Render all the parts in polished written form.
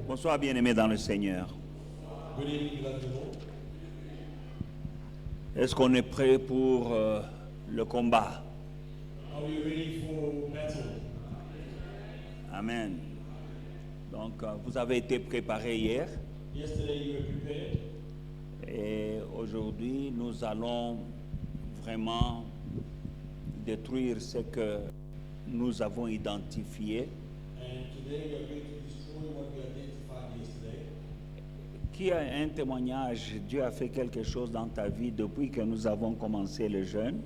Bonsoir bien-aimés dans le Seigneur. Good evening, beloved in the Lord. Est-ce qu'on est prêt pour le combat? Are we ready for battle? Amen. Donc, vous avez été préparés hier Yesterday you were prepared, et aujourd'hui, nous allons vraiment détruire ce que nous avons identifié. and today we are going to destroy what we identified yesterday. Qui a un témoignage? Dieu a fait quelque chose dans ta vie depuis que nous avons commencé le jeûne.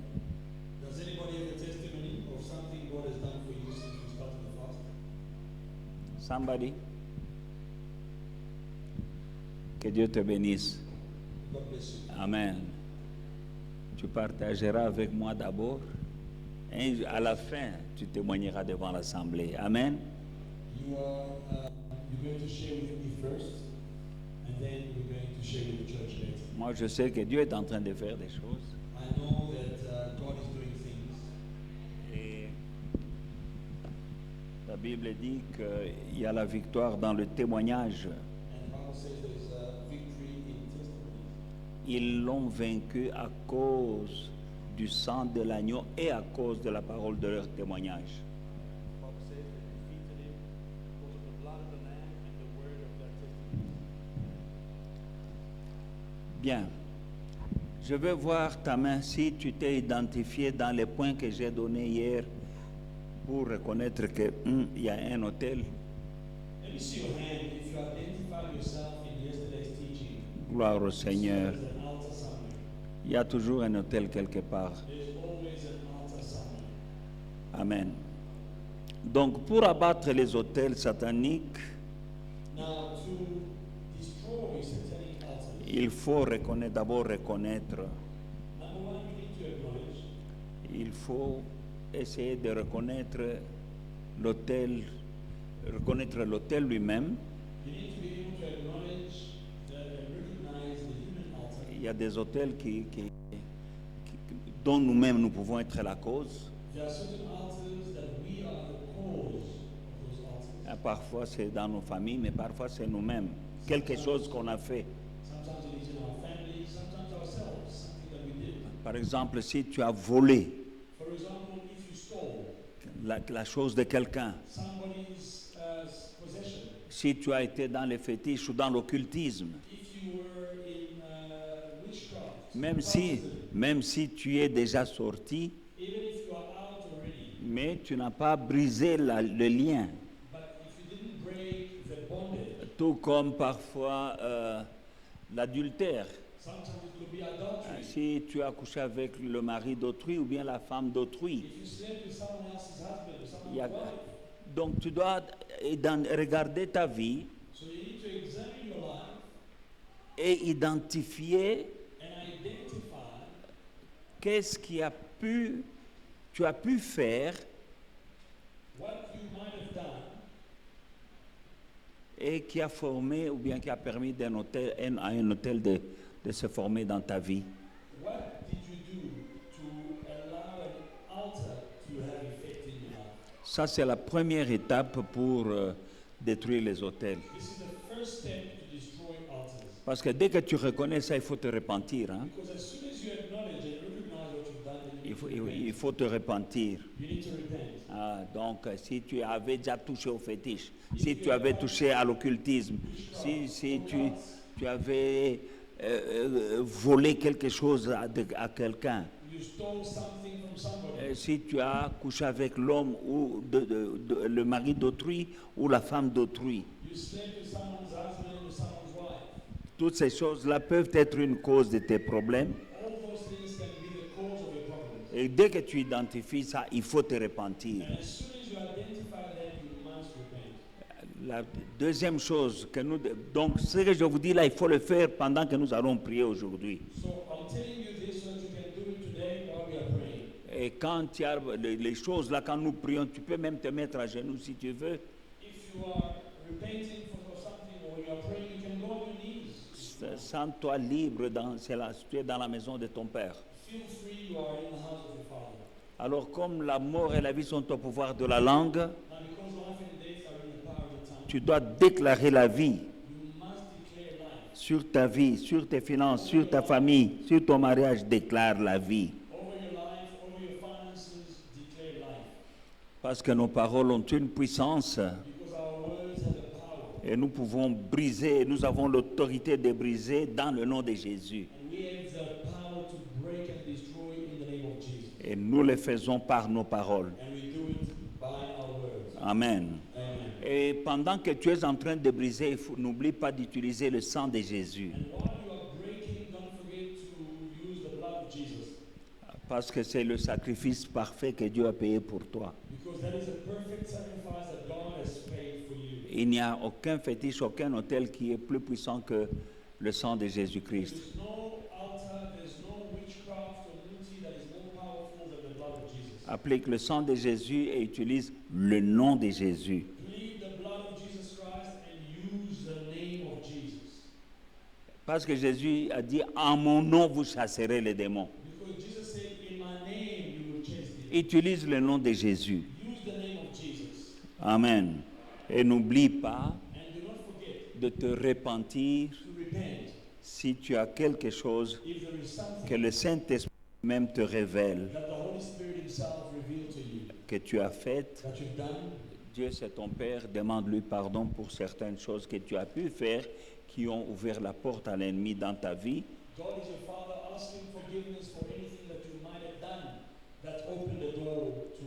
Does anybody have a testimony of something God has done for you since you started the fast? Somebody? Que Dieu te bénisse. God bless you. Amen. Tu partageras avec moi d'abord et à la fin, tu témoigneras devant l'Assemblée. Amen. You're going to share with me first, and then we're going to share with the church later. Moi, je sais que Dieu est en train de faire des choses. I know that God is doing things, Et la Bible dit qu'il y a la victoire dans le témoignage. and the Bible says there's a victory in testimonies. Ils l'ont vaincu à cause du sang de l'agneau et à cause de la parole de leur témoignage. The Bible says they defeated him because of the blood of the Lamb and the word of their testimony. Bien. Je veux voir ta main si tu t'es identifié dans les points que j'ai donnés hier pour reconnaître que il y a un hôtel. Let me see your hand. If you identify yourself in yesterday's teaching, Gloire au Seigneur. there's an altar somewhere. Il y a toujours un hôtel quelque part. There's always an altar somewhere. Amen. Donc, pour abattre les hôtels sataniques, Now, to destroy satanic altars, il faut d'abord reconnaître. number one, you need to acknowledge. Il faut essayer de reconnaître l'hôtel, reconnaître l'hôtel lui-même. You need to be able to acknowledge and recognize the human altar. Il y a des hôtels dont nous-mêmes nous pouvons être la cause. There are certain altars that we are the cause of those altars. Parfois c'est dans nos familles, mais parfois c'est nous-mêmes. Quelque chose qu'on a fait. Sometimes it is in our family, sometimes ourselves, something that we did. Par exemple, si tu as volé For example, if you stole la chose de quelqu'un, somebody's possession, si tu as été dans les fétiches ou dans l'occultisme, if you were in witchcraft, même si tu es déjà sorti, even if you are out already, mais tu n'as pas brisé le lien. but if you didn't break the bondage, Tout comme parfois l'adultère. sometimes it could be adultery. Si tu as couché avec le mari d'autrui ou bien la femme d'autrui. If you slept with someone else's husband or Il y a- someone's wife, Donc tu dois regarder ta vie so you need to examine your life et identifier and identify qu'est-ce tu as pu faire what you might have done et qui a formé ou bien qui a permis à un hôtel de se former dans ta vie. What did you do to allow an altar to have effect in your life? Ça, c'est la première étape pour détruire les hôtels. This is the first step to destroy altars. Parce que dès que tu reconnais ça, il faut te repentir. Hein? Because as soon as you acknowledge and recognize what you've done, then Il faut te repentir. you need to repent. Ah, donc, si tu avais déjà touché au fétiche, si tu avais touché à l'occultisme, si tu avais volé quelque chose à quelqu'un, You stole something from somebody. si tu as couché avec l'homme ou le mari d'autrui ou la femme d'autrui, You slept with someone's husband or someone's wife. toutes ces choses-là peuvent être une cause de tes problèmes. All those things can be the cause of your problems. Et dès que tu identifies ça, il faut te repentir. And as soon as you identify that, you must repent. La deuxième chose donc ce que je vous dis là, il faut le faire pendant que nous allons prier aujourd'hui. So I'm telling you this so that you can do it today while we are praying. Et quand il y a les choses là, quand nous prions, tu peux même te mettre à genoux si tu veux. If you are repenting for something or you are praying, you can go on your knees. Sens-toi libre, tu es dans la maison de ton Père. Feel free, you are in the house of your Father. Alors comme la mort et la vie sont au pouvoir de la langue, Now because life and death are in the power of the tongue, Tu dois déclarer la vie You must declare life. sur ta vie, sur tes finances, sur ta famille, sur ton mariage. Déclare la vie. Over your life, over your finances, declare life. Parce que nos paroles ont une puissance Because our words have the power. et nous pouvons briser, nous avons l'autorité de briser dans le nom de Jésus. And we have the power to break and destroy in the name of Jesus. Et nous le faisons par nos paroles. And we do it by our words. Amen. Amen. Et pendant que tu es en train de briser, n'oublie pas d'utiliser le sang de Jésus. And while you are breaking, don't forget to use the blood of Jesus. Parce que c'est le sacrifice parfait que Dieu a payé pour toi. Because that is a perfect sacrifice that God has paid for you. Il n'y a aucun fétiche, aucun autel qui est plus puissant que le sang de Jésus-Christ. There's no altar, there's no witchcraft or multi that is more powerful than the blood of Jesus. Applique le sang de Jésus et utilise le nom de Jésus. Plead the blood of Jesus Christ and use the name of Jesus. Parce que Jésus a dit, en mon nom, vous chasserez les démons. Because Jesus said, in my name you will chase them. Utilise le nom de Jésus. Use the name of Jesus. Amen. Et n'oublie pas And do not forget de te repentir to repent si tu as quelque chose if there is something que le Saint-Esprit même te révèle that the Holy Spirit himself revealed to you, que tu as fait. that you've done. Dieu c'est ton Père, demande-lui pardon pour certaines choses que tu as pu faire qui ont ouvert la porte à l'ennemi dans ta vie. God is your Father, ask him forgiveness for anything that you might have done that opened the door to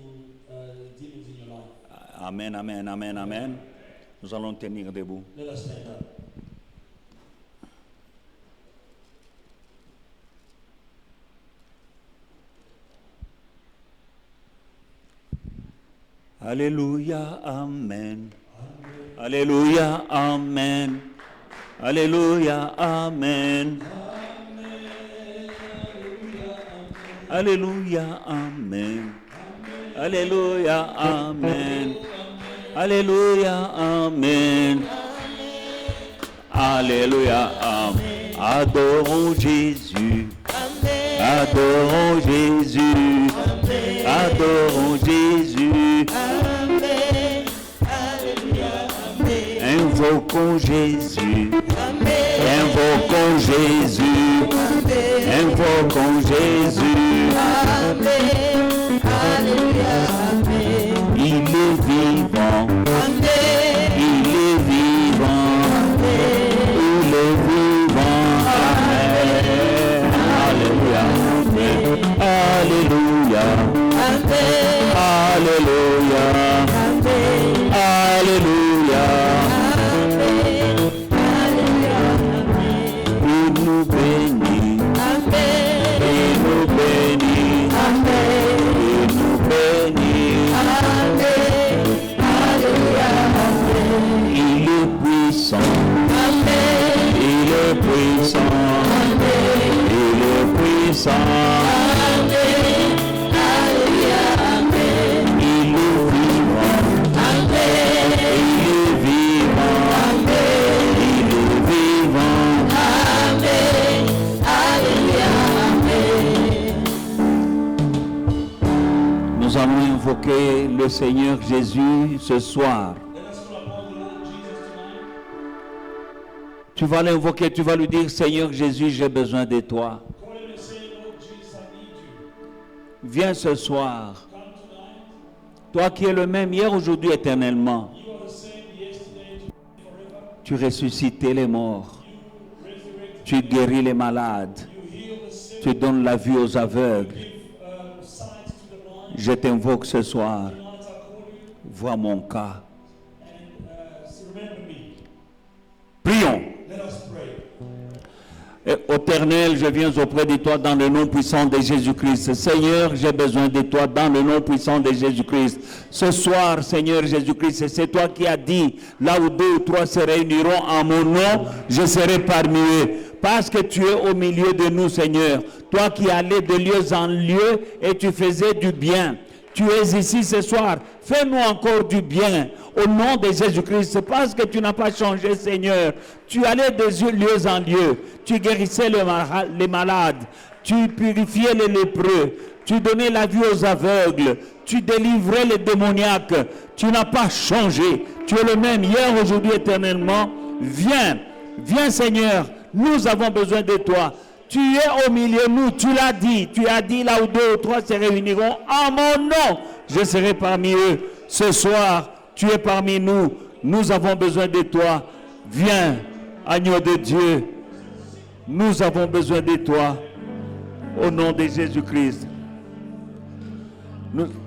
demons in your life. Amen, amen, amen, amen. Nous allons tenir debout. Let us stand up. Alléluia, amen. Alléluia, amen. Alléluia, amen. Alléluia, amen. Alléluia, amen. Alléluia, amen. Alléluia, amen. Adorons Jésus. Adorons Jésus. Adorons Jésus. Invoquons Jésus. Invoquons Jésus. Invoquons Jésus. Il est vivant. Il est vivant. Il est vivant. Amen. Alléluia. Alléluia. Alléluia. Alléluia. Il nous bénit. Il nous bénit. Il nous bénit. Il est puissant. Il est puissant. Il est puissant. Il est vivant. Il est vivant. Il est vivant. Nous allons invoquer le Seigneur Jésus ce soir. Let us call upon the Lord Jesus tonight. Tu vas l'invoquer, tu vas lui dire, Seigneur Jésus, j'ai besoin de toi. Call him and say, Lord Jesus, I need you. Viens ce soir. Come tonight. Toi qui es le même hier, aujourd'hui, éternellement. You are the same yesterday, today, forever. Tu ressuscites les morts. You resurrect, Tu guéris les malades. you heal the sick, Tu donnes la vue aux aveugles. give sight to the blind. Je t'invoque ce soir. Tonight I call you Vois mon cas. and remember me. Prions. Let us pray. Et, Éternel, je viens auprès de toi dans le nom puissant de Jésus-Christ. Seigneur, j'ai besoin de toi dans le nom puissant de Jésus-Christ. Ce soir, Seigneur Jésus-Christ, c'est toi qui as dit, là où 2 ou 3 se réuniront en mon nom, je serai parmi eux. Parce que tu es au milieu de nous, Seigneur. Toi qui allais de lieu en lieu et tu faisais du bien. Tu es ici ce soir. Fais-nous encore du bien au nom de Jésus-Christ. Parce que tu n'as pas changé, Seigneur. Tu allais de lieu en lieu. Tu guérissais les malades. Tu purifiais les lépreux. Tu donnais la vue aux aveugles. Tu délivrais les démoniaques. Tu n'as pas changé. Tu es le même hier, aujourd'hui, éternellement. Viens, viens Seigneur. Nous avons besoin de toi. Tu es au milieu de nous. Tu l'as dit. Tu as dit là où 2 ou 3 se réuniront en mon nom. Je serai parmi eux. Ce soir, tu es parmi nous. Nous avons besoin de toi. Viens, agneau de Dieu. Nous avons besoin de toi. Au nom de Jésus-Christ.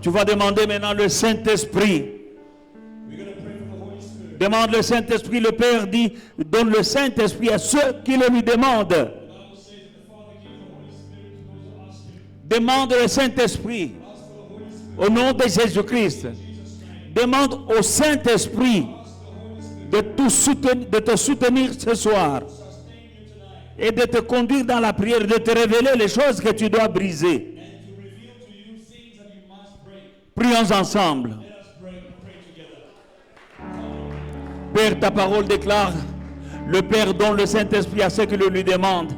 Tu vas demander maintenant le Saint-Esprit. Demande le Saint-Esprit. Le Père dit, donne le Saint-Esprit à ceux qui le lui demandent. Demande le Saint-Esprit. Au nom de Jésus-Christ. Demande au Saint-Esprit de te soutenir ce soir. Et de te conduire dans la prière, de te révéler les choses que tu dois briser. Prions ensemble. Père, ta parole déclare, le Père donne le Saint-Esprit à ceux qui le lui demandent.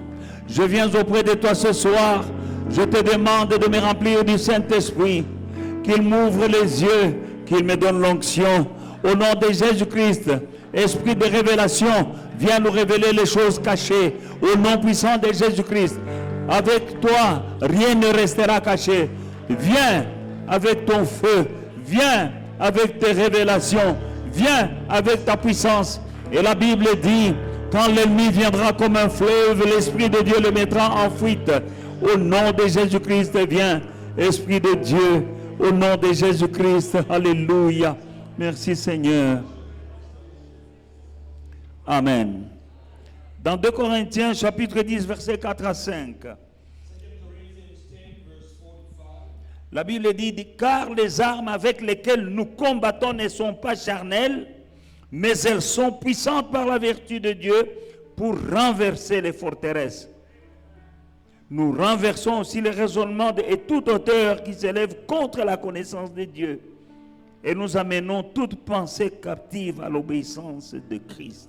Je viens auprès de toi ce soir. Je te demande de me remplir du Saint-Esprit, qu'il m'ouvre les yeux, qu'il me donne l'onction. Au nom de Jésus-Christ, Esprit de révélation, viens nous révéler les choses cachées. Au nom puissant de Jésus-Christ, avec toi, rien ne restera caché. Viens avec ton feu, viens avec tes révélations, viens avec ta puissance. Et la Bible dit, quand l'ennemi viendra comme un fleuve, l'Esprit de Dieu le mettra en fuite. Au nom de Jésus-Christ, viens, Esprit de Dieu, au nom de Jésus-Christ, alléluia. Merci Seigneur. Amen. Dans 2 Corinthiens, chapitre 10, versets 4 à 5. La Bible dit, car les armes avec lesquelles nous combattons ne sont pas charnelles, mais elles sont puissantes par la vertu de Dieu pour renverser les forteresses. Nous renversons aussi les raisonnements et toute hauteur qui s'élève contre la connaissance de Dieu. Et nous amenons toute pensée captive à l'obéissance de Christ.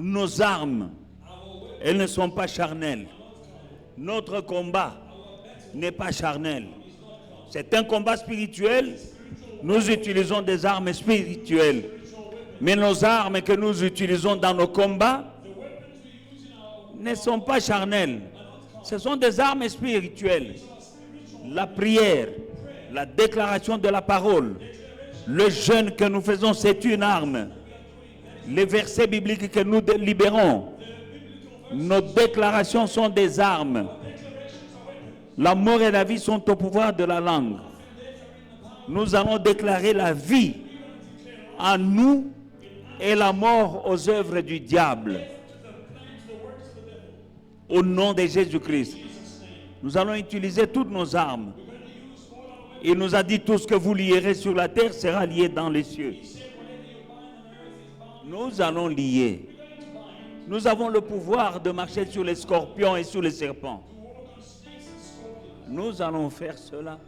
Nos armes, elles ne sont pas charnelles. Notre combat n'est pas charnel. C'est un combat spirituel. Nous utilisons des armes spirituelles. Mais nos armes que nous utilisons dans nos combats ne sont pas charnelles. Ce sont des armes spirituelles. La prière, la déclaration de la parole, le jeûne que nous faisons, c'est une arme. Les versets bibliques que nous libérons, nos déclarations sont des armes. La mort et la vie sont au pouvoir de la langue. Nous allons déclarer la vie en nous et la mort aux œuvres du diable. Au nom de Jésus-Christ, nous allons utiliser toutes nos armes. Il nous a dit, tout ce que vous lierez sur la terre sera lié dans les cieux. Nous allons lier. Nous avons le pouvoir de marcher sur les scorpions et sur les serpents. Nous allons faire cela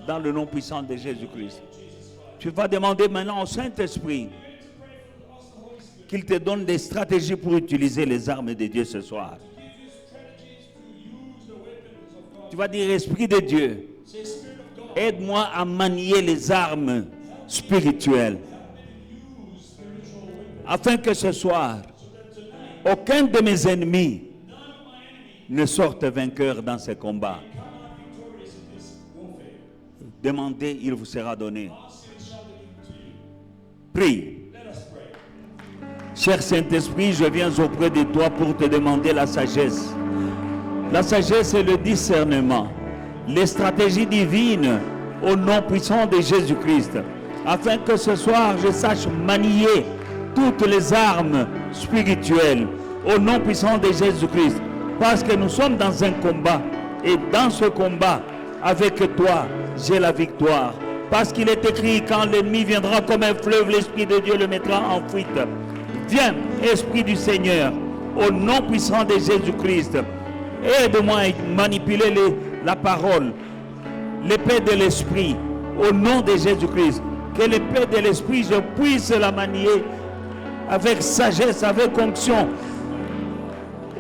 dans le nom puissant de Jésus-Christ. Tu vas demander maintenant au Saint-Esprit qu'il te donne des stratégies pour utiliser les armes de Dieu ce soir. Tu vas dire, Esprit de Dieu, aide-moi à manier les armes spirituelles. Afin que ce soir, aucun de mes ennemis ne sorte vainqueur dans ce combat. Demandez, il vous sera donné. Prie. Cher Saint-Esprit, je viens auprès de toi pour te demander la sagesse. La sagesse et le discernement, les stratégies divines au nom puissant de Jésus-Christ, afin que ce soir je sache manier toutes les armes spirituelles au nom puissant de Jésus-Christ, parce que nous sommes dans un combat, et dans ce combat, avec toi, j'ai la victoire. Parce qu'il est écrit, quand l'ennemi viendra comme un fleuve, l'Esprit de Dieu le mettra en fuite. Viens, Esprit du Seigneur, au nom puissant de Jésus-Christ, Aide-moi à manipuler la parole, l'épée de l'esprit, au nom de Jésus-Christ. Que l'épée de l'esprit, je puisse la manier avec sagesse, avec onction,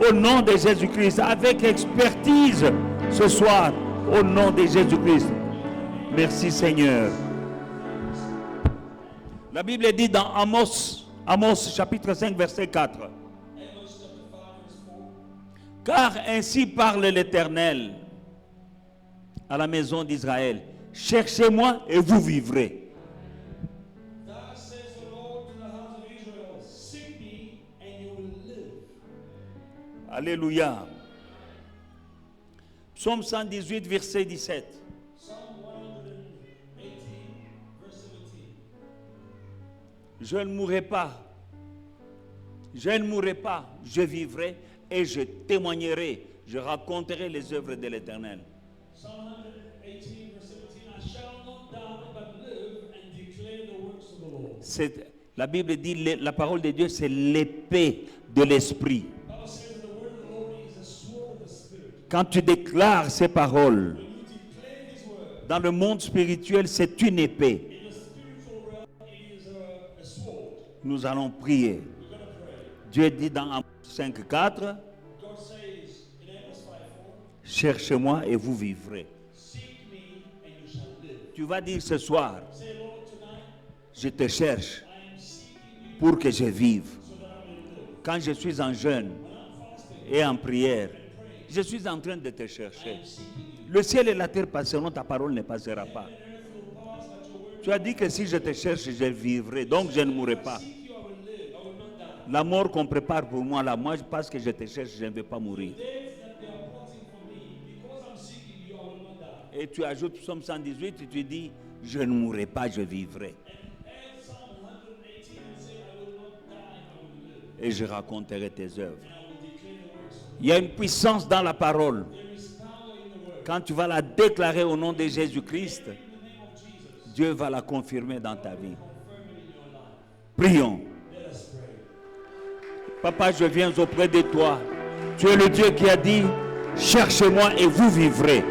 au nom de Jésus-Christ, avec expertise ce soir, au nom de Jésus-Christ. Merci Seigneur. La Bible dit dans Amos chapitre 5 verset 4. Car ainsi parle l'Éternel à la maison d'Israël. Cherchez-moi et vous vivrez. Alléluia. Psaume 118 verset 17. Je ne mourrai pas. Je ne mourrai pas. Je vivrai et je témoignerai. Je raconterai les œuvres de l'Éternel. La Bible dit, la parole de Dieu, c'est l'épée de l'esprit. Quand tu déclares ces paroles, dans le monde spirituel, c'est une épée. Nous allons prier. Dieu dit dans Amos 5:4, cherchez-moi et vous vivrez. Tu vas dire ce soir, je te cherche pour que je vive. Quand je suis en jeûne et en prière, je suis en train de te chercher. Le ciel et la terre passeront, ta parole ne passera pas. Tu as dit que si je te cherche, je vivrai, donc je ne mourrai pas. La mort qu'on prépare pour moi, là, moi, parce que je te cherche, je ne vais pas mourir. Et tu ajoutes Psaume 118 et tu dis, je ne mourrai pas, je vivrai. Et je raconterai tes œuvres. Il y a une puissance dans la parole. Quand tu vas la déclarer au nom de Jésus-Christ, Dieu va la confirmer dans ta vie. Prions. Papa, je viens auprès de toi. Tu es le Dieu qui a dit, cherchez-moi et vous vivrez.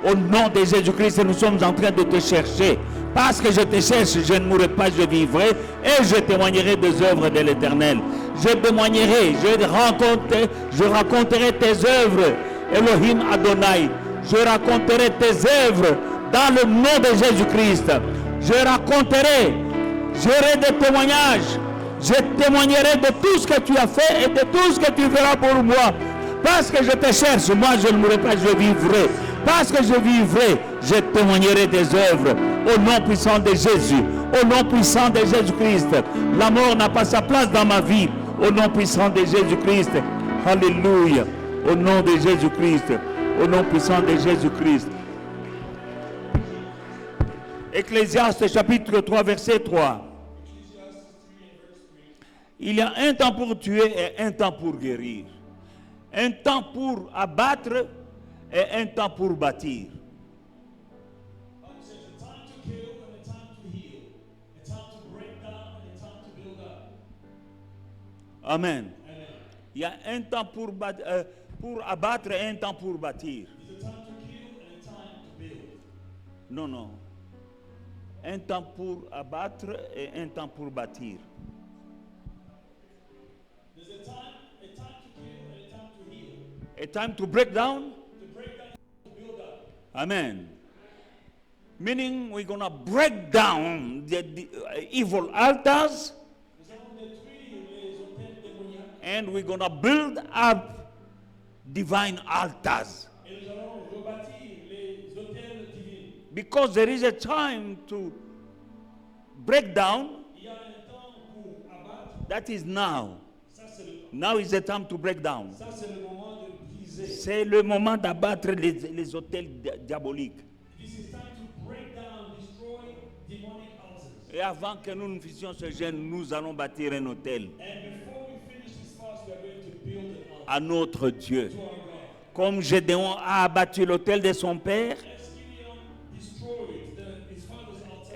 Au nom de Jésus-Christ, nous sommes en train de te chercher. Parce que je te cherche, je ne mourrai pas, je vivrai et je témoignerai des œuvres de l'Éternel. Je témoignerai, je raconterai tes œuvres, Elohim Adonai. Je raconterai tes œuvres dans le nom de Jésus-Christ. Je raconterai, j'aurai des témoignages. Je témoignerai de tout ce que tu as fait et de tout ce que tu feras pour moi. Parce que je te cherche, moi je ne mourrai pas, je vivrai. Parce que je vivrai, je témoignerai des œuvres. Au nom puissant de Jésus, au nom puissant de Jésus-Christ. La mort n'a pas sa place dans ma vie. Au nom puissant de Jésus-Christ. Alléluia. Au nom de Jésus-Christ. Au nom puissant de Jésus-Christ. Ecclésiaste chapitre 3, verset 3. Il y a un temps pour tuer et un temps pour guérir. Un temps pour abattre et un temps pour bâtir. Amen. Il y a un temps pour abattre et un temps pour bâtir. Non, non. Un temps pour abattre et un temps pour bâtir. A time to break down. Amen. Meaning we're going to break down the evil altars and we're going to build up divine altars. Because there is a time to break down. That is now. Now is the time to break down. C'est le moment d'abattre les autels diaboliques. Et avant que nous ne fassions ce jeûne, nous allons bâtir un autel à notre Dieu. Comme Gédéon a abattu l'autel de son père,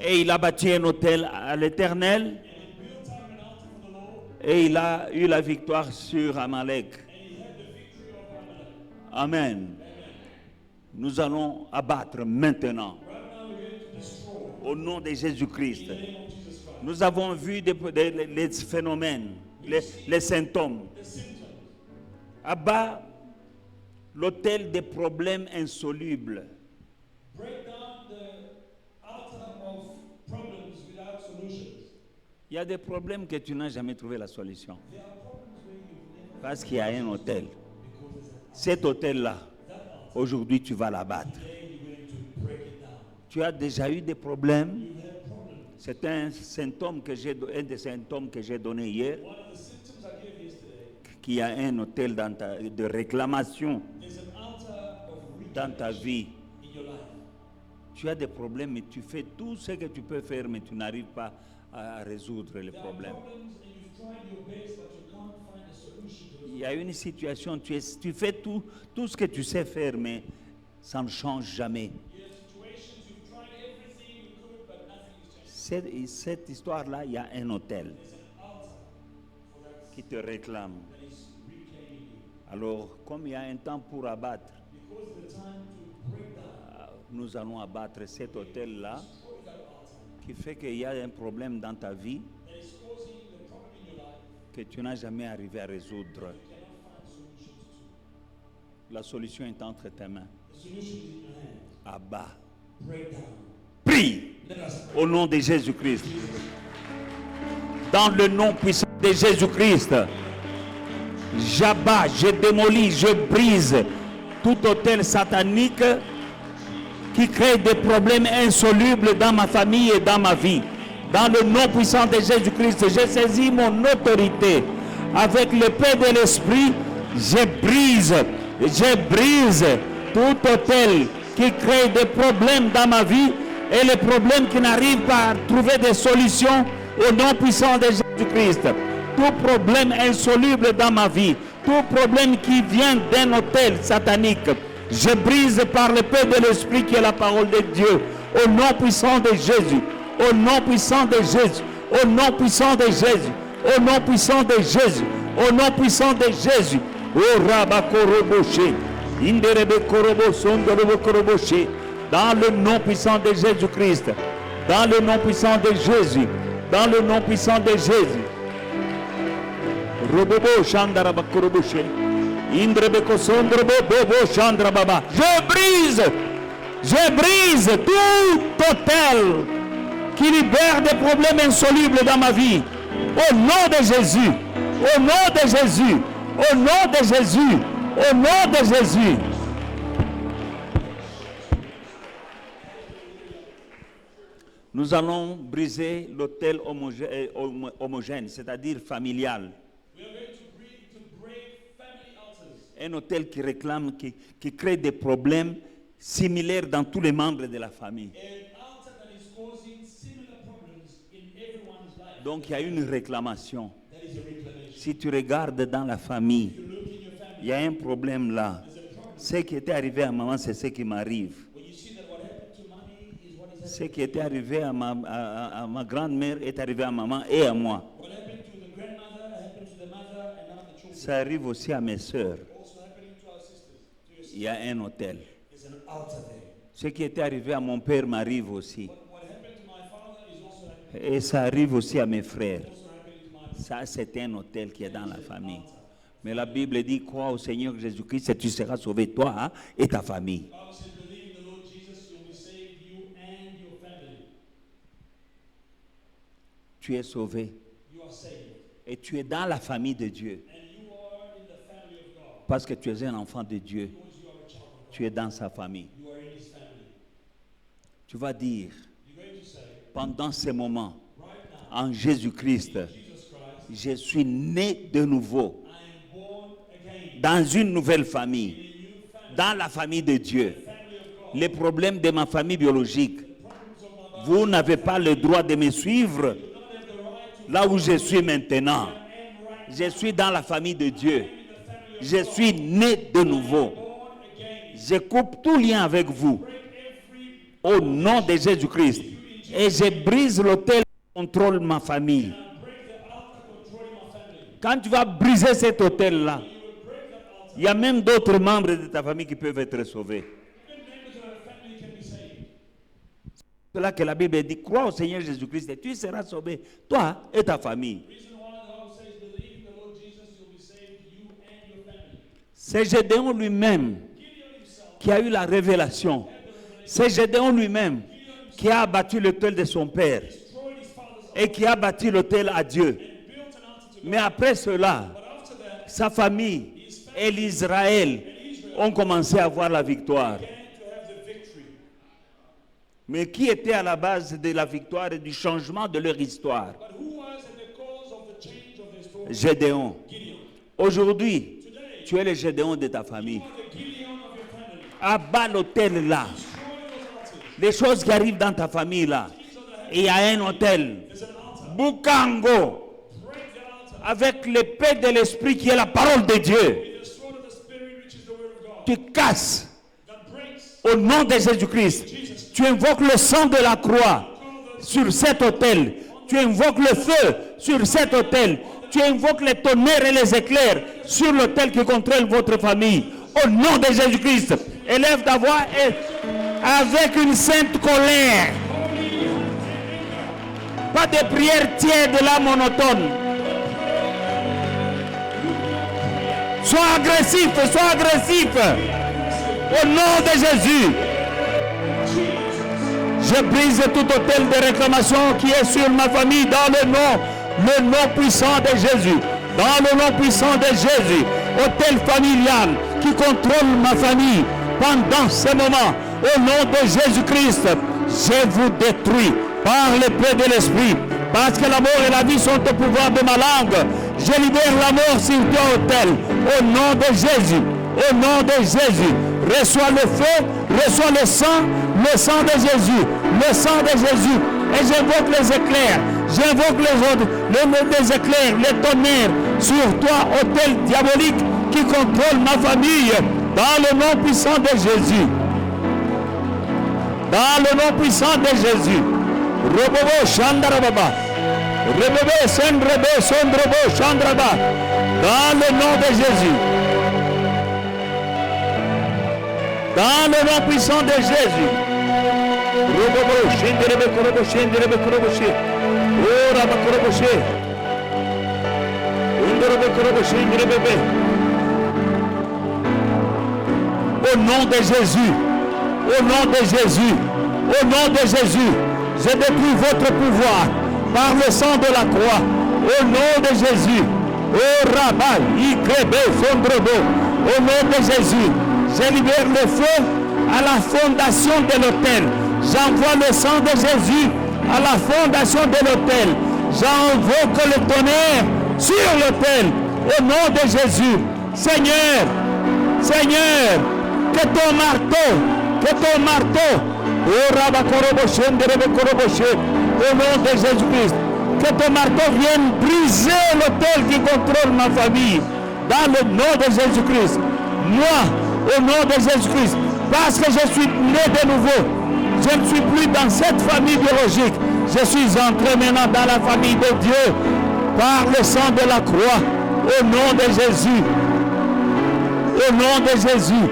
et il a bâti un autel à l'Éternel, et il a eu la victoire sur Amalek. Amen. Nous allons abattre maintenant. Right now we're going to destroy Au nom de Jésus-Christ. in the name of Jesus Christ. Nous avons vu les phénomènes, les symptômes. The symptoms. Abat l'autel des problèmes insolubles. Break down the altar of problems without solutions. Il y a des problèmes que tu n'as jamais trouvé la solution. There are problems where you've never Parce qu'il y a un autel. because there's Cet autel-là, that altar. aujourd'hui, tu vas l'abattre. Today you're going to break it down. Tu as déjà eu des problèmes. You've had problems. C'est un des symptômes que j'ai donné hier, One of the symptoms I gave yesterday, qu'il y a un autel de réclamation there's an altar of dans ta reclamation vie. in your life. Tu as des problèmes, mais tu fais tout ce que tu peux faire, mais tu n'arrives pas à résoudre les There are problèmes. problems and you've tried your best but you can't find a solution to Il it. y a une situation, tu fais tout ce que tu sais faire, mais ça ne change jamais. You have situations, you've tried everything you could but nothing is changing. Cette histoire-là, il y a un autel There's an altar for that qui te réclame. that is reclaiming you. Alors, comme il y a un temps pour abattre, Because of the time to break down, nous allons abattre cet autel-là destroy that altar qui fait qu'il y a un problème dans ta vie that is causing the problem in your life que tu n'as jamais arrivé à résoudre. you cannot find solutions to. La solution est entre tes mains. The solution is in your hand. Abat. Break down. Prie Let us au nom de Jésus-Christ. Dans le nom puissant de Jésus-Christ, j'abats, je démolis, je brise tout autel satanique qui crée des problèmes insolubles dans ma famille et dans ma vie. Dans le nom puissant de Jésus-Christ, j'ai saisi mon autorité. Avec l'épée de l'Esprit, je brise tout autel qui crée des problèmes dans ma vie et les problèmes qui n'arrivent pas à trouver des solutions au nom puissant de Jésus-Christ. Tout problème insoluble dans ma vie, tout problème qui vient d'un autel satanique, je brise par l'épée de l'Esprit qui est la parole de Dieu. Au nom puissant de Jésus, au nom puissant de Jésus, au nom puissant de Jésus, au nom puissant de Jésus, au nom puissant de Jésus. Oh Rabakoroboché, Inderebe Korobo Sondorobo Koroboché, dans le nom puissant de Jésus-Christ, dans le nom puissant de Jésus, dans le nom puissant de Jésus. Robobo Chandaraba Koroboché, Indrebe Sondrobo Bobo Chandrababa. Je brise tout autel qui libère des problèmes insolubles dans ma vie. Au nom de Jésus, au nom de Jésus, au nom de Jésus, au nom de Jésus. Nous allons briser l'autel homogène, c'est-à-dire familial. We are going to break family altars. Un autel qui réclame, qui crée des problèmes similaires dans tous les membres de la famille. An altar that is causing similar problems in everyone's life. Donc il y a une réclamation. That is a reclamation. Si tu regardes dans la famille, You look in your family, il y a un problème là. there's a problem. Ce qui était arrivé à maman, c'est ce qui m'arrive. When you see that what happened to mommy is what is Ce happening. qui était arrivé à ma grand-mère est arrivé à maman et à moi. What happened to the grandmother happened to the mother and now the children. Ça arrive aussi à mes sœurs. Also happening to our sisters. To your Il y a un hôtel. There's an altar there. Ce qui était arrivé à mon père m'arrive aussi. What happened to my father is also happening, Et ça arrive aussi à mes frères. also happening to my Ça, c'est un hôtel qui est dans la famille. Mais la Bible dit, crois au Seigneur Jésus-Christ et tu seras sauvé, toi hein, et ta famille. Bible says, believe in the Lord Jesus, you'll be saved, you and your family. Tu es sauvé. You are saved. Et tu es dans la famille de Dieu. And you are in the family of God. Parce que tu es un enfant de Dieu. Because you are a child of God. Tu es dans sa famille. You are in his family. Tu vas dire, You're going to say, pendant ces moments, right now, en Jésus-Christ, Jesus Christ, je suis né de nouveau I am born again dans une nouvelle famille, in a new family, dans la famille de Dieu. family of God. Les problèmes de ma famille biologique, Problems of my body, vous n'avez pas le droit de me suivre you don't have the right to là où je suis maintenant. and right Je suis dans la famille de Dieu. Je suis né de nouveau. born again. Je coupe tout lien avec vous Break every au nom de Jésus-Christ. Et je brise l'autel qui contrôle ma famille. break the altar controlling my family. Quand tu vas briser cet autel-là, You will break that altar. Il y a même d'autres membres de ta famille qui peuvent être sauvés. Even members of our family can be saved. C'est là que la Bible dit, crois au Seigneur Jésus-Christ et tu seras sauvé, toi et ta famille. The reason why the Bible says believe in the Lord Jesus, you'll be saved, you and your family. C'est Gédéon lui-même Gideon himself qui a eu la révélation. C'est Gédéon lui-même qui a abattu l'autel de son père destroyed his father's et qui a bâti l'autel à Dieu. and built an altar to God. Mais après cela, But after that, sa famille et l'Israël ont commencé à avoir la victoire. began to have the victory. Mais qui était à la base de la victoire et du changement de leur histoire? But who was at the cause of the change of their story? Gédéon. Gideon. Aujourd'hui, Today, tu es le Gédéon de ta famille. you are the Gideon of your family. Abat l'autel là. Destroy those altars. Les choses qui arrivent dans ta famille là. Il y a un hôtel. There's an altar. Bukango. Break the altar. Avec l'épée de l'esprit qui est la parole de Dieu. With the sword of the Spirit, which is the word of God. Tu casses That breaks. au nom de Jésus-Christ. Tu invoques le sang de la croix sur cet autel. Tu invoques le feu sur cet autel. Tu invoques les tonnerres et les éclairs sur l'autel qui contrôle votre famille. Au nom de Jésus-Christ, élève ta voix et avec une sainte colère. Pas de prière tiède là monotone. Sois agressif, sois agressif. Au nom de Jésus. Je brise tout autel de réclamation qui est sur ma famille dans le nom puissant de Jésus. Dans le nom puissant de Jésus. Autel familial qui contrôle ma famille pendant ce moment. Au nom de Jésus-Christ, je vous détruis par l'épée de l'esprit. Parce que la mort et la vie sont au pouvoir de ma langue. Je libère la mort sur ton autel. Au nom de Jésus. Au nom de Jésus. Reçois le feu, reçois le sang de Jésus, le sang de Jésus. Et j'invoque les éclairs, j'invoque les éclairs, les tonnerres sur toi, autel diabolique qui contrôle ma famille, dans le nom puissant de Jésus. Dans le nom puissant de Jésus. Robobo Chandrababa. Rebebe Sendrebe Sondrobo Chandraba. Dans le nom de Jésus. Dans le nom puissant de Jésus. Robobo Shendrebe Korobo Shendrebe Korobo She. Oh Raba Korobo She. Undrobe Korobo Shendrebe. Au nom de Jésus. Au nom de Jésus. Au nom de Jésus. Je détruis votre pouvoir par le sang de la croix. Au nom de Jésus. Oh Rabba Ikrebe Sondrobo. Au nom de Jésus. Je libère le feu à la fondation de l'autel. J'envoie le sang de Jésus à la fondation de l'autel. J'envoie le tonnerre sur l'autel. Au nom de Jésus. Seigneur, Seigneur, que ton marteau, au nom de Jésus-Christ, que ton marteau vienne briser l'autel qui contrôle ma famille. Dans le nom de Jésus-Christ. Moi, au nom de Jésus-Christ, parce que je suis né de nouveau, je ne suis plus dans cette famille biologique. Je suis entré maintenant dans la famille de Dieu par le sang de la croix. Au nom de Jésus. Au nom de Jésus.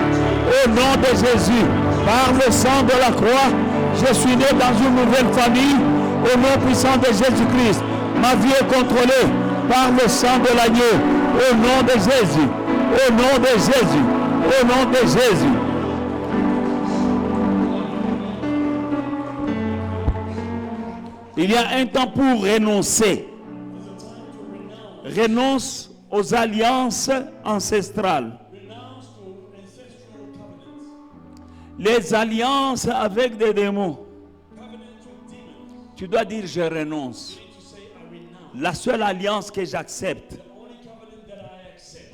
Au nom de Jésus. Par le sang de la croix, je suis né dans une nouvelle famille. Au nom puissant de Jésus-Christ. Ma vie est contrôlée par le sang de l'agneau. Au nom de Jésus. Au nom de Jésus. Au nom de Jésus. Il y a un temps pour renoncer. Renonce aux alliances ancestrales. Les alliances avec des démons. Tu dois dire je renonce. La seule alliance que j'accepte,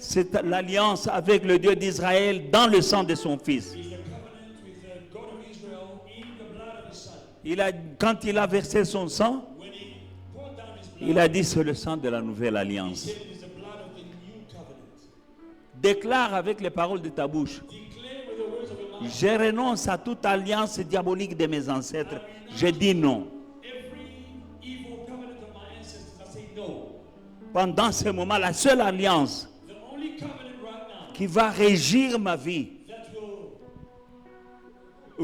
c'est l'alliance avec le Dieu d'Israël dans le sang de son Fils. Quand il a versé son sang, il a dit c'est le sang de la nouvelle alliance. Déclare avec les paroles de ta bouche. Je renonce à toute alliance diabolique de mes ancêtres. Je dis non. Pendant ce moment, la seule alliance qui va régir ma vie, that will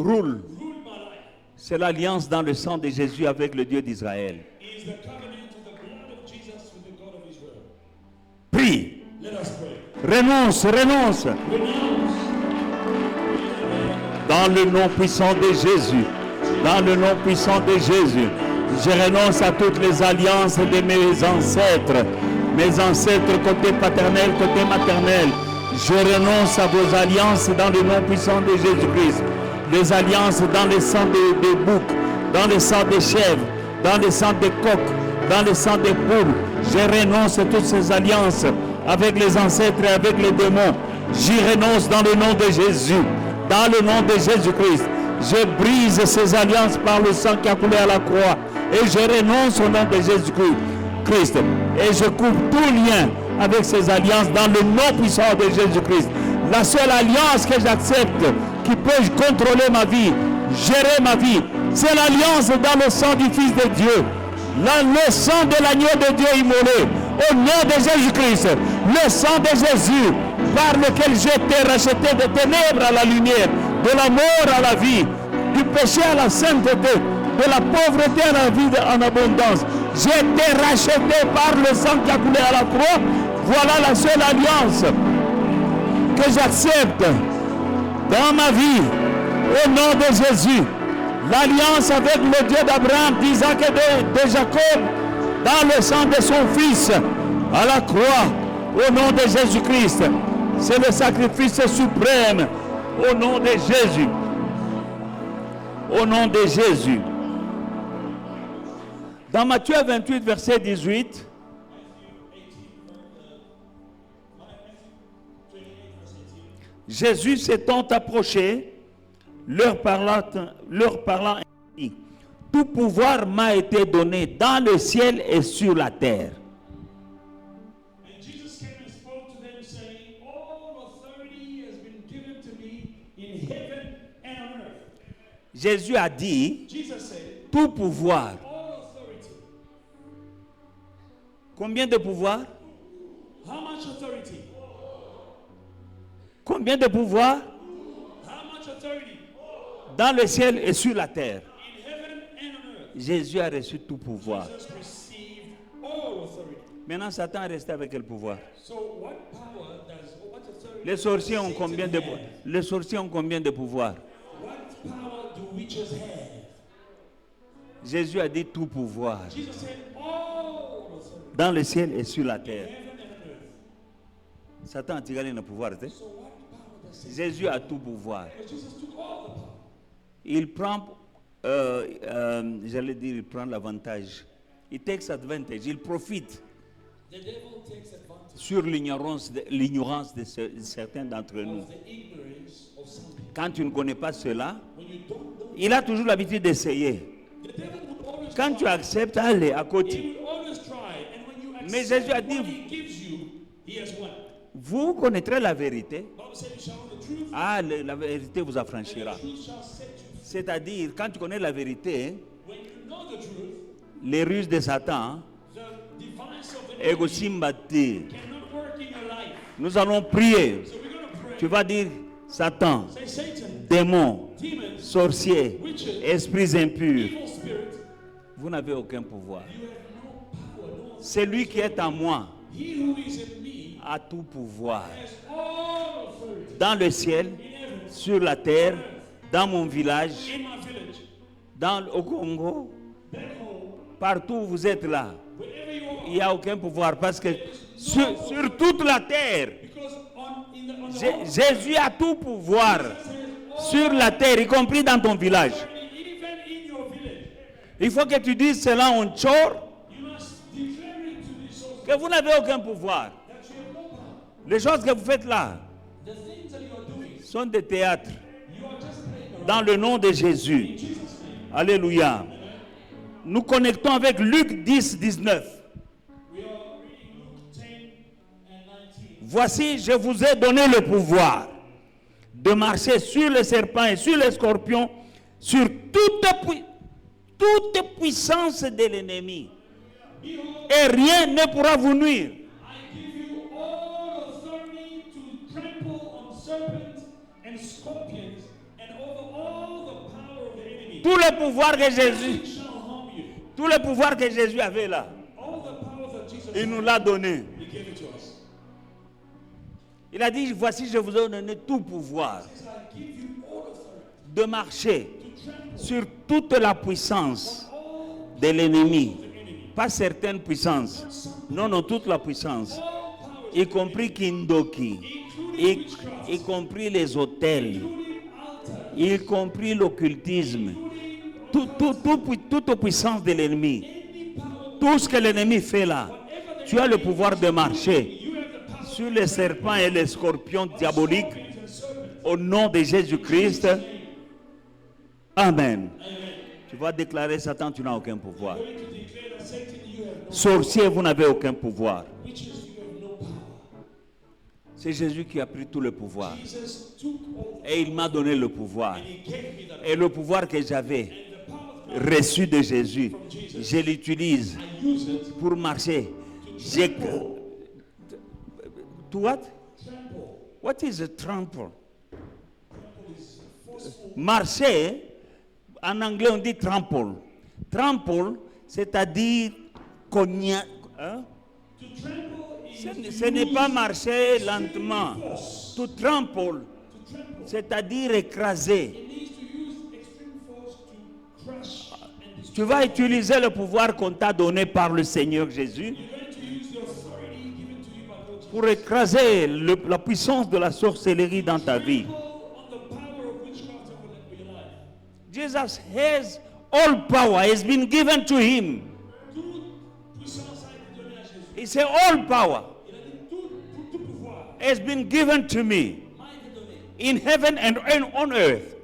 roule. rule my life, C'est l'alliance dans le sang de Jésus avec le Dieu d'Israël. is the covenant of the blood of Jesus with the God of Israel. Prie, Let us pray. renonce, renonce. Renounce. Dans le nom puissant de Jésus, dans le nom puissant de Jésus, je renonce à toutes les alliances de mes ancêtres côté paternel, côté maternel. Je renonce à vos alliances dans le nom puissant de Jésus-Christ. Les alliances dans le sang des boucs, dans le sang des chèvres, dans le sang des coqs, dans le sang des poules. Je renonce à toutes ces alliances avec les ancêtres et avec les démons. J'y renonce dans le nom de Jésus. Dans le nom de Jésus-Christ, je brise ces alliances par le sang qui a coulé à la croix. Et je renonce au nom de Jésus-Christ. Et je coupe tout lien avec ces alliances dans le nom puissant de Jésus-Christ. La seule alliance que j'accepte, qui peut contrôler ma vie, gérer ma vie, c'est l'alliance dans le sang du Fils de Dieu. Le sang de l'agneau de Dieu immolé. Au nom de Jésus-Christ, le sang de Jésus, par lequel j'ai été racheté des ténèbres à la lumière, de la mort à la vie, du péché à la sainteté, de la pauvreté à la vie en abondance. J'ai été racheté par le sang qui a coulé à la croix. Voilà la seule alliance que j'accepte dans ma vie, au nom de Jésus. L'alliance avec le Dieu d'Abraham, d'Isaac et de Jacob, dans le sang de son Fils, à la croix, au nom de Jésus-Christ. C'est le sacrifice suprême, au nom de Jésus. Au nom de Jésus. Dans Matthieu 28, verset 18, Jésus s'étant approché, leur parlant ainsi, tout pouvoir m'a été donné dans le ciel et sur la terre. And Jesus came and spoke to them, saying, all authority has been given to me in heaven and on earth. Jésus a dit, Jesus said, tout pouvoir. all authority. Combien de pouvoir? How much authority? Combien de pouvoir? How much authority? Dans le ciel et sur la terre. In heaven and on earth. Jésus a reçu tout pouvoir. Jesus received all authority. Maintenant, Satan est resté avec quel pouvoir? So what power does, what authority Les sorciers ont does combien de Satan have? Les sorciers ont combien de pouvoir? What power do witches have? Jésus a dit tout pouvoir. Jesus said all authority. Dans le ciel et sur la terre. Heaven and on earth. Satan a tiré le pouvoir. Tu sais? So what power does Satan Jésus a tout pouvoir. have? Jesus took all the power. Il prend, j'allais dire, il prend l'avantage. Il takes advantage. Il profite The devil takes advantage sur l'ignorance de certains d'entre nous. of the ignorance of some people. Quand tu ne connais pas cela, When you don't know, il a toujours l'habitude d'essayer. the devil would always Quand tu acceptes, allez à he côté. will always try. And when you Mais accept Jésus a dit, what he gives you, he has won. vous connaîtrez la vérité. Bible said you shall know the truth, Ah, la vérité vous affranchira. and the truth shall set you free. C'est-à-dire, quand tu connais la vérité, When you know the truth, les ruses de Satan, the device of the enemy Egosimbati, cannot work in your life. nous allons prier. So we're going to pray. Tu vas dire, Satan, Say, Satan, démon, demons, sorcier, witches, esprits impurs, evil spirit, vous n'avez aucun pouvoir. you have no power, no. Celui qui est en moi He who is in me a tout pouvoir. has all authority Dans le ciel, in heaven, sur la terre, dans mon village, in my village, au Congo, back home, partout où vous êtes là. wherever you are. Il n'y a aucun pouvoir parce que sur toute la terre, Because on the Jésus a tout pouvoir sur la terre, y compris dans ton village. even in your village, Il faut que tu dises cela en chor, you must declare it to be so que vous n'avez aucun pouvoir. that you have no power. Les choses que vous faites là The things that you are doing, sont des théâtres you are just playing around. dans le nom de Jésus. Jesus' name. Alléluia. Nous connectons avec Luc 10, 19. We are reading Luke 10 and 19. Voici, je vous ai donné le pouvoir de marcher sur les serpents et sur les scorpions, sur toute puissance de l'ennemi. Et rien ne pourra vous nuire. I give you all authority to trample Tout le pouvoir que Jésus, Nothing shall harm you. tout le pouvoir que Jésus avait là, All the power that Jesus il nous had, l'a donné. he gave it to us. Il a dit, voici, je vous ai donné tout pouvoir He says, I give you all authority de marcher to trample sur toute la puissance all de l'ennemi. the enemy. Pas certaines puissances. Non, non, toute la puissance. All powers, Y compris Kindoki. including witchcraft, Y compris les hôtels. including altars, Y compris l'occultisme. Toute puissance de l'ennemi. any power, Tout ce que l'ennemi fait là. Tu as le pouvoir de marcher you have the power sur les serpents et les scorpions diaboliques and serpent. au nom de Jésus-Christ. Amen. Tu vas déclarer Satan, tu n'as aucun pouvoir. Going to declare that Satan, you have no Sorcier, vous n'avez aucun pouvoir. witches, you have no power. C'est Jésus qui a pris tout le pouvoir. Jesus took all Et il m'a donné le pouvoir. and he gave me that Et le pouvoir que j'avais and the power that reçu de Jésus, je l'utilise I use it pour marcher. J'ai... To what? trample. What is a trample? Trample is forceful. Marcher, en anglais on dit trample. Trample, c'est-à-dire cogner. Hein? To trample is Ce n'est pas marcher lentement. force. To trample, To trample. c'est-à-dire écraser. It needs to use extreme force to crush and destroy. Tu vas utiliser le pouvoir qu'on t'a donné par le Seigneur Jésus You're going to use the authority given to you by God Jesus. pour écraser la puissance de la sorcellerie dans ta vie. Trample on the power of witchcraft over your life. Jesus has all power has been given to him. Toute puissance a été donnée à Jésus. He said, all power Il a dit tout pouvoir has been given to me m'a été donné in heaven and on earth.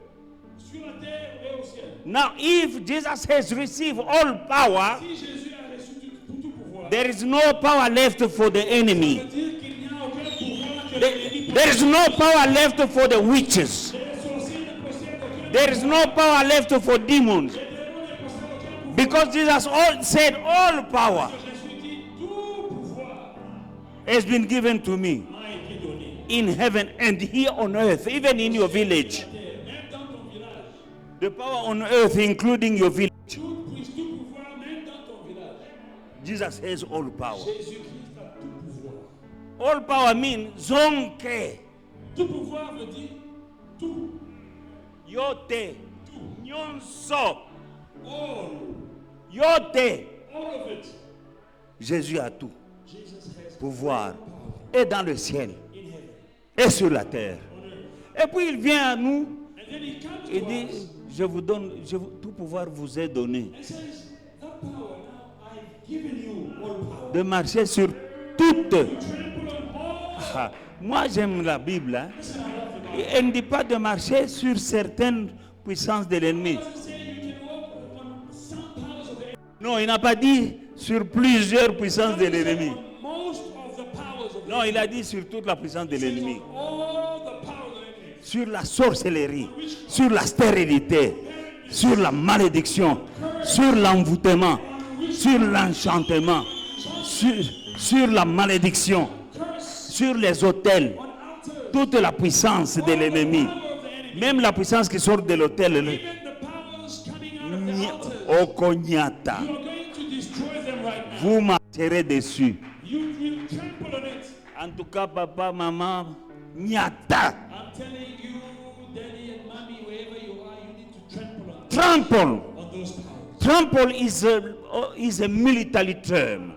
sur la terre et au ciel. Now, if Jesus has received all power, Si Jésus a reçu tout pouvoir, there is no power left for the enemy. ça veut dire qu'il n'y a aucun pouvoir que l'ennemi There is no power left for the witches. Les sorciers ne possèdent aucun There is no power left for demons. les démons ne possèdent aucun pouvoir. Because Jesus said all power Jésus dit tout pouvoir has been given to me m'a été donné. in heaven and here on earth, even in your village. Même dans ton village, The power on earth, including your village. tout pouvoir, même dans ton village. Jesus has all power. Jésus-Christ a tout pouvoir. All power means zonke, Tout pouvoir veut dire tout, yote, nyonso, all, yote. all of it. Jésus a tout Jesus has pouvoir, et dans le ciel, in heaven, et sur la terre. on earth. Et puis il vient à nous, And then he comes il to dit, us tout pouvoir vous est donné. and says, that power now I've given you all power. De marcher sur toutes. Trample on all. Ah, moi j'aime la Bible. Hein. Listen, I love the Bible. Elle ne dit pas de marcher sur certaines puissances de l'ennemi. It doesn't say you can walk upon some powers of the enemy. Non, il n'a pas dit sur plusieurs puissances de l'ennemi. On most of the powers of the Non, il a dit sur toute la puissance de l'ennemi. all the power of the enemy. Sur la sorcellerie, sur la stérilité, sur la malédiction, sur l'envoûtement, sur l'enchantement, sur la malédiction, sur les hôtels, toute la puissance de l'ennemi, même la puissance qui sort de l'hôtel, Even the powers coming out of the altars, Okonyata, you are going to destroy them right now. vous marcherez dessus. You will trample on it. En tout cas, papa, maman, nyata, I'm telling you, daddy and mommy, wherever you are, you need to trample trample. on those powers. Trample is a military term.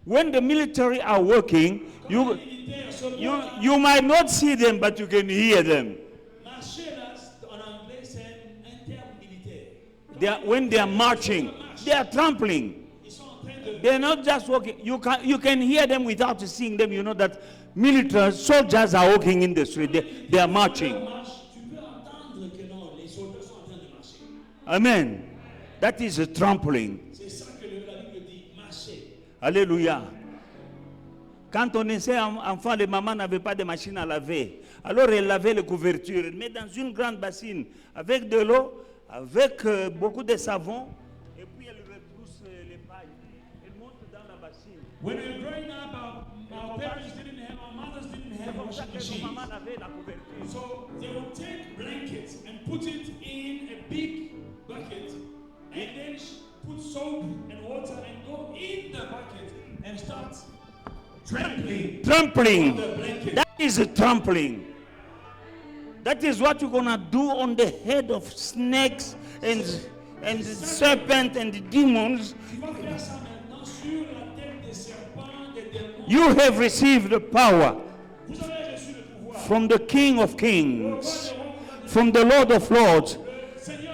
When the military are working, you might not see them, but you can hear them. Marcher là, en anglais, c'est un terme militaire. When they are marching, they are trampling. Ils sont en train de They're not just walking. You can hear them without seeing them. You know that military soldiers are walking in the street. They are marching. marche. Tu peux entendre que non, les soldats sont en train de marcher. Amen. That is a trampling. C'est ça que la Bible dit, marcher. Alléluia. Quand on était enfant, les mamans n'avaient pas de machine à laver. Alors elles lavaient les couvertures, mais dans une grande bassine, avec de l'eau, avec beaucoup de savon, et puis elles retroussent les pailles. Elles montent dans la bassine. When we were growing up, our parents didn't have, our mothers didn't have Comme ça washing que nos machines. mamans lavaient la couverture. So they would take blankets and put it in a big bucket finish, put soap and water and go in the bucket and start trampling. Trampling. The blanket. That is a trampling. That is what you're gonna do on the head of snakes and serpents and demons. Tu vas faire ça maintenant sur la tête des serpents, des démons. You have received the power Vous avez reçu le pouvoir. from the King of Kings, from the Lord of Lords.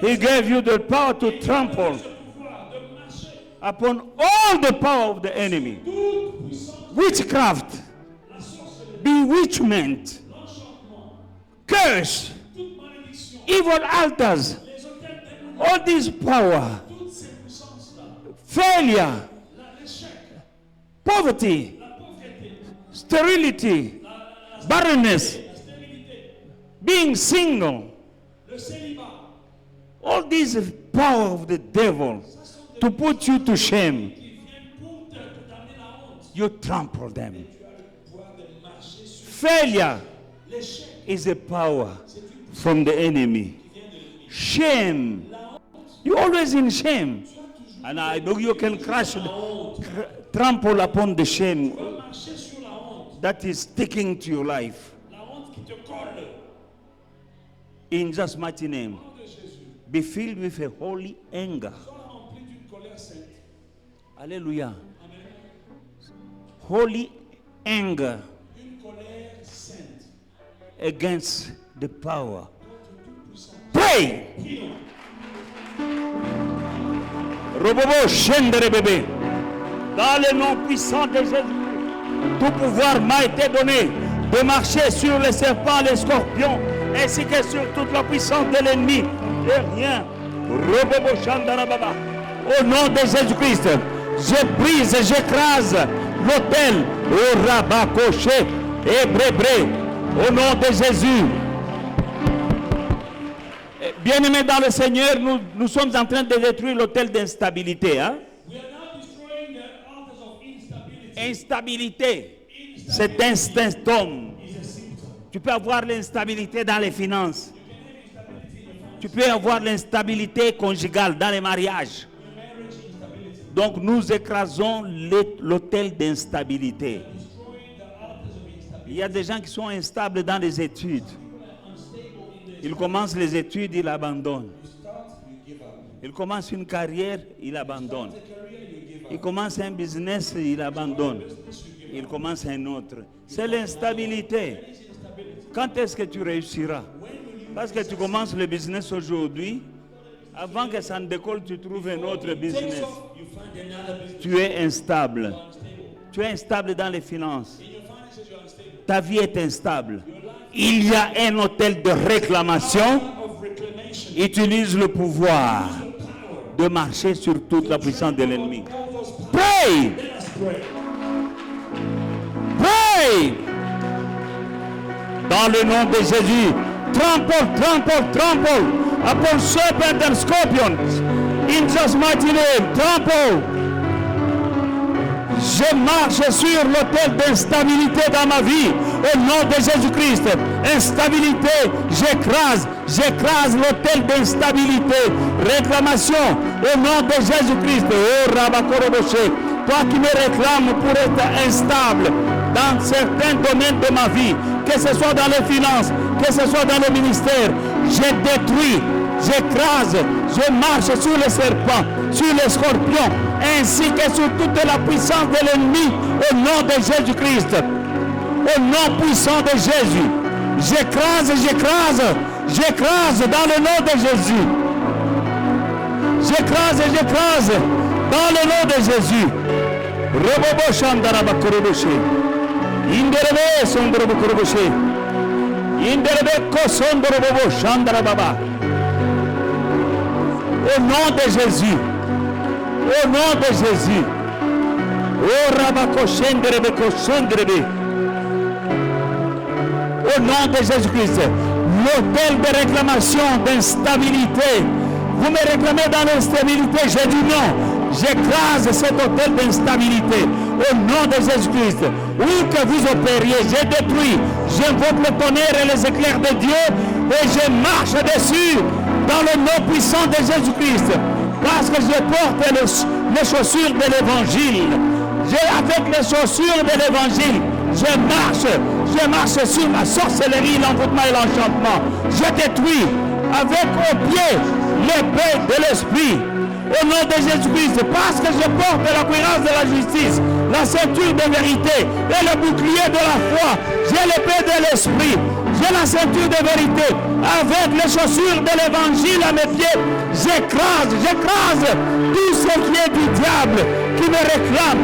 He gave you the power to trample Ce pouvoir de marcher upon all the power of the enemy. toute puissance, Witchcraft, la sorcellerie, bewitchment, l'enchantement, curse, toute malédiction, evil altars, les hôtels démoniaques, all this power, toutes ces puissances-là, failure, l'échec, poverty, la pauvreté, sterility, barrenness, la stérilité, being single, le célibat, all this power of the devil to put you to shame. qui viennent pour te donner la honte. You trample them. Tu as le pouvoir de marcher sur Failure l'échec is a power from the enemy. Shame. You're always in shame. And I know you can trample upon the shame marcher sur la honte, that is sticking to your life. la honte qui te colle. In Jesus' mighty name, Au nom de Jésus, be filled with a holy anger. sois rempli d'une colère sainte. Hallelujah. Amen. Holy anger Une colère sainte. against the power. Contre toute puissance. Pray. Prions. Robobo Shendere bébé. Dans le nom puissant de Jésus, tout pouvoir m'a été donné de marcher sur les serpents, les scorpions, ainsi que sur toute la puissance de l'ennemi. Et rien. Robobo Shandara Baba. Au nom de Jésus-Christ, je brise, j'écrase l'autel au rabat coché et brébré. Au nom de Jésus. Bien-aimés dans le Seigneur, nous sommes en train de détruire l'autel d'instabilité. Hein? We are now destroying the altars of instability. Instabilité, c'est un symptôme. Is a symptom. Tu peux avoir l'instabilité dans les finances. Tu peux avoir l'instabilité conjugale dans les mariages. Marriage instability. Donc nous écrasons l'autel d'instabilité. Destroying the altars of instability. Il y a des gens qui sont instables dans les études. Ils commencent les études, ils abandonnent. You start, you give up. Ils commencent une carrière, ils abandonnent. The career, you give up. Ils commencent un business, ils abandonnent. Ils commencent un autre. C'est l'instabilité. Quand est-ce que tu réussiras? Parce que tu commences le business aujourd'hui, avant que ça ne décolle, tu trouves un autre business. Takes off, you find another business. Tu es instable. Unstable. Tu es instable dans les finances. In your finances, you're unstable. Ta vie est instable. Il y a un hôtel de réclamation. Of reclamation. Utilise le pouvoir Power. de marcher sur toute la puissance de l'ennemi. All those powers. Pray! Let us pray. Pray! Dans le nom de Jésus, trample, trample, trample upon serpents and scorpions. In Jesus' mighty name, trample. Je marche sur l'autel d'instabilité dans ma vie. Au nom de Jésus-Christ. Instabilité, j'écrase l'autel d'instabilité. Réclamation au nom de Jésus-Christ. Oh Rabakoroboshe, toi qui me réclames pour être instable dans certains domaines de ma vie, que ce soit dans les finances, que ce soit dans le ministère, je détruis, j'écrase, je marche sur les serpents, sur les scorpions, ainsi que sur toute la puissance de l'ennemi, au nom de Jésus-Christ. Au nom puissant de Jésus. J'écrase dans le nom de Jésus. J'écrase dans le nom de Jésus. Robobo Shandaraba Kuruboshe. Inderebe Sondrobo Kuruboshe. Inderebe Kosondrobo Shandarababa. Au nom de Jésus. Au nom de Jésus. Oh Rabako Shenderebe Kosondrebe. Au nom de Jésus-Christ, l'autel de réclamation d'instabilité. Vous me réclamez dans l'instabilité, je dis non. J'écrase cet autel d'instabilité. Au nom de Jésus-Christ, où que vous opériez, je détruis. J'invoque le tonnerre et les éclairs de Dieu et je marche dessus dans le nom puissant de Jésus-Christ. Parce que je porte les chaussures de l'évangile. Avec les chaussures de l'évangile, je marche sur la sorcellerie, l'envoûtement et l'enchantement. Je détruis avec au pied l'épée de l'esprit. Au nom de Jésus-Christ, parce que je porte la cuirasse de la justice, la ceinture de vérité et le bouclier de la foi. J'ai l'épée de l'esprit, j'ai la ceinture de vérité. Avec les chaussures de l'évangile à mes pieds, j'écrase tout ce qui est du diable qui me réclame.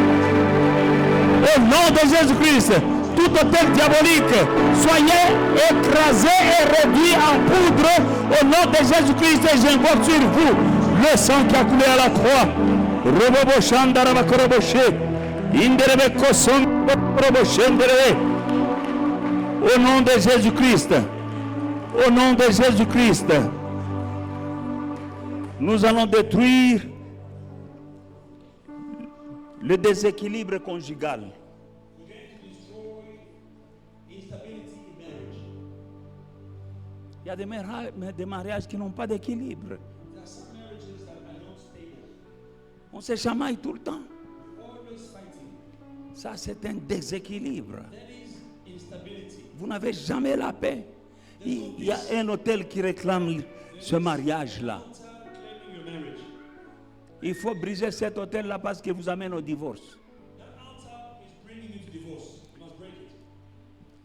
Au nom de Jésus-Christ, tout hôtel diabolique, soyez écrasé et réduit en poudre. Au nom de Jésus-Christ, j'invoque sur vous le sang qui a coulé à la croix. Au nom de Jésus-Christ, au nom de Jésus-Christ, nous allons détruire le déséquilibre conjugal. Il y a des mariages qui n'ont pas d'équilibre. On se chamaille tout le temps. Ça, c'est un déséquilibre. Vous n'avez jamais la paix. Il y a un hôtel qui réclame ce mariage-là. Il faut briser cet hôtel-là parce qu'il vous amène au divorce.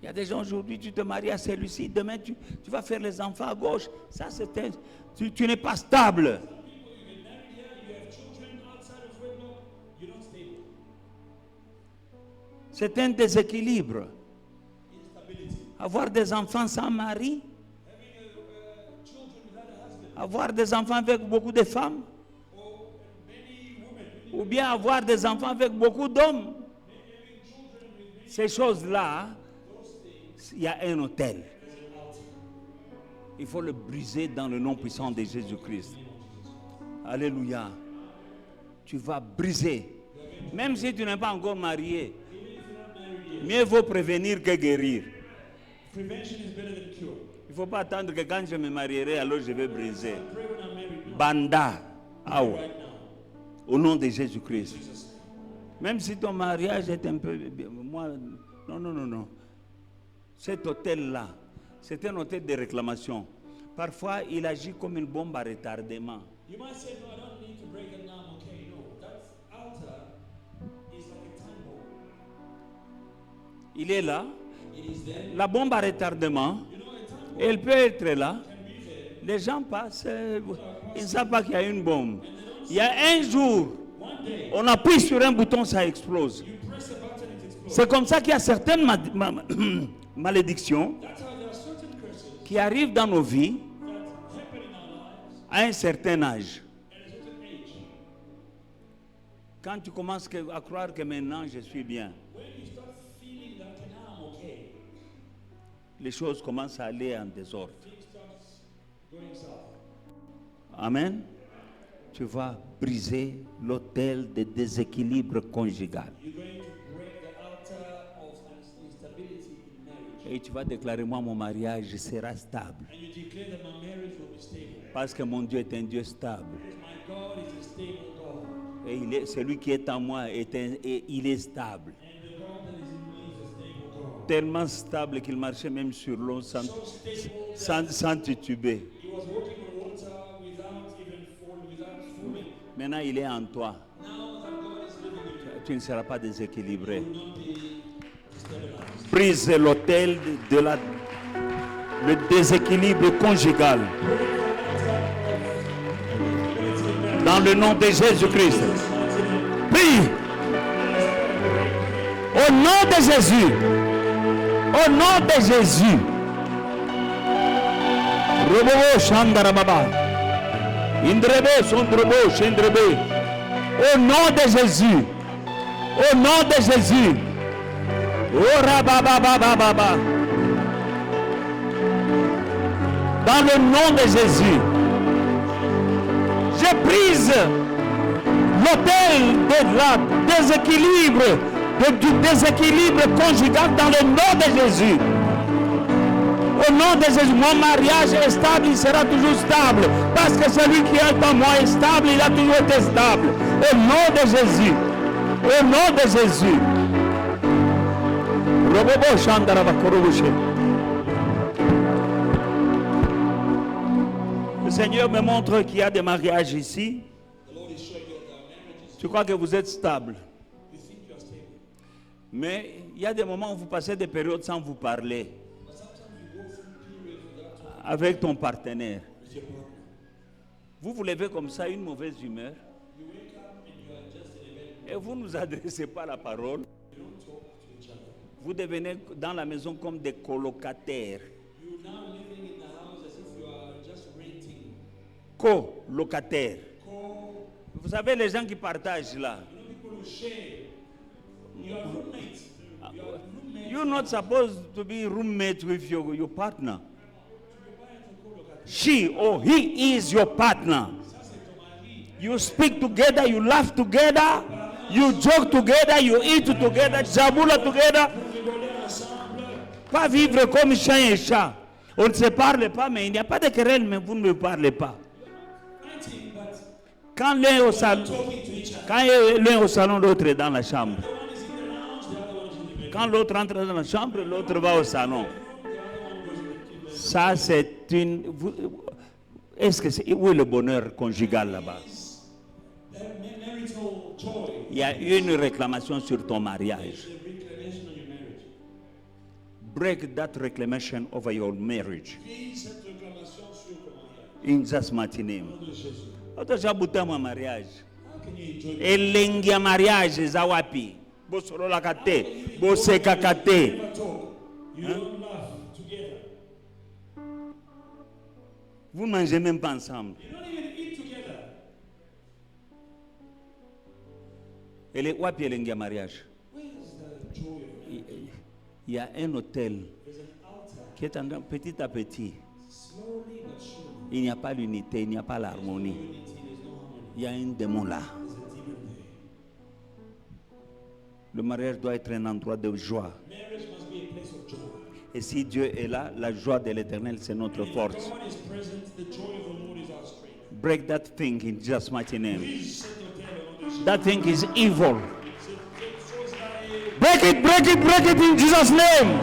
Il y a des gens aujourd'hui, tu te maries à celui-ci, demain tu vas faire les enfants à gauche. Ça, tu n'es pas stable. C'est un déséquilibre. Avoir des enfants sans mari, avoir des enfants avec beaucoup de femmes, ou bien avoir des enfants avec beaucoup d'hommes. Ces choses-là, il y a un autel. Il faut le briser dans le nom puissant de Jésus-Christ. Alléluia. Tu vas briser. Même si tu n'es pas encore marié, mieux vaut prévenir que guérir. Il ne faut pas attendre que quand je me marierai, alors je vais briser. Banda. Awa. Au nom de Jésus-Christ. Même si ton mariage est un peu... Moi, non. Cet hôtel-là, c'est un hôtel de réclamation. Parfois, il agit comme une bombe à retardement. You might say, no, I don't need to break it now. Okay, no. That altar is like a time bomb. Il est là. It is there. La bombe à retardement, You know, a time bomb elle peut être là. can be there. Les gens passent, ils ne savent pas qu'il y a une bombe. Il y a un jour, One day, on appuie sur un bouton, ça explose. you press a button, it explodes. C'est comme ça qu'il y a certaines malédictions That's how there are certain curses qui arrivent dans nos vies that happen in our lives à un certain âge. at a certain age. Quand tu commences à croire que maintenant je suis bien, When you start feeling that now I'm okay, les choses commencent à aller en désordre. things start going south. Amen. Tu vas briser l'autel de déséquilibre conjugal. You're going to break the altar of instability in marriage. Et tu vas déclarer, moi, mon mariage sera stable. And you declare that my marriage will be stable. Parce que mon Dieu est un Dieu stable. Because my God is a stable God. Et celui qui est en moi, il est stable. And the God that is in me is a stable God. Tellement stable qu'il marchait même sur l'eau So stable sans tituber. he was walking on water without even falling, without falling. Maintenant, il est en toi. Now that God is living in you, Tu ne seras pas déséquilibré. you will not be stabilized. Brise l'autel le déséquilibre conjugal. Dans le nom de Jésus-Christ. Prie. Au nom de Jésus. Au nom de Jésus. Robo Shandarababa. Indrebe Sondrobo Shendrebe. Au nom de Jésus. Au nom de Jésus. Oh rabababababa. Dans le nom de Jésus. Je brise l'autel du déséquilibre conjugal dans le nom de Jésus. Au nom de Jésus, mon mariage est stable, il sera toujours stable. Parce que celui qui est en moi est stable, il a toujours été stable. Au nom de Jésus. Au nom de Jésus. Robobo Shandaraba Korobushe. Le Seigneur me montre qu'il y a des mariages ici. Tu crois que vous êtes stable. Mais il y a des moments où vous passez des périodes sans vous parler. Avec ton partenaire. Vous vous levez comme ça, une mauvaise humeur. Et vous ne nous adressez pas la parole. Vous devenez dans la maison comme des colocataires. Co-locataires. Vous savez, les gens qui partagent là. You're not supposed to be roommate with your partner. She or he is your partner. You speak together, you laugh together, you joke together, you eat together, jaboula together. Pas vivre comme chien et chat. On ne se parle pas, mais il n'y a pas de querelle, mais vous ne me parlez pas. Quand l'un est au salon, l'autre est dans la chambre. Quand l'autre entre dans la chambre, l'autre va au salon. Ça, c'est une... Est-ce que c'est... Où est le bonheur conjugal là-bas? Il y a une réclamation sur ton mariage. Break that reclamation over your marriage. In Jesus' mighty name. Otojabuta mon mariage. Elengia mariage zawapi. Bosolola kate, boseka kate. Vous ne mangez même pas ensemble. Et les wapi elengia mariage. Il y a un hôtel qui est en train, petit à petit. Il n'y a pas l'unité, il n'y a pas l'harmonie. Il y a un démon là. Le mariage doit être un endroit de joie. Et si Dieu est là, la joie de l'Éternel, c'est notre force. Break that thing in Jesus' mighty name. That thing is evil. Break it, break it, break it in Jesus' name.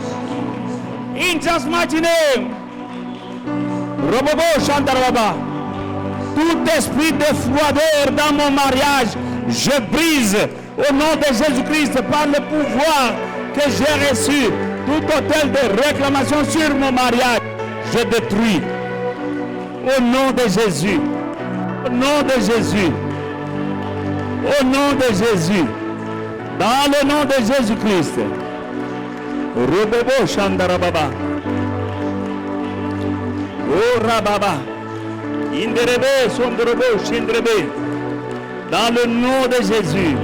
In Jesus' mighty name. Robobo Shantarababa. Tout esprit de froideur dans mon mariage, je brise au nom de Jésus-Christ par le pouvoir que j'ai reçu. Tout hôtel de réclamation sur mon mariage, je détruis. Au nom de Jésus. Au nom de Jésus. Au nom de Jésus. Dans le nom de Jésus-Christ. Robobo Shandarababa. Oh Rababa. Inderebe, Sondrebo, Shindrebe. Dans le nom de Jésus.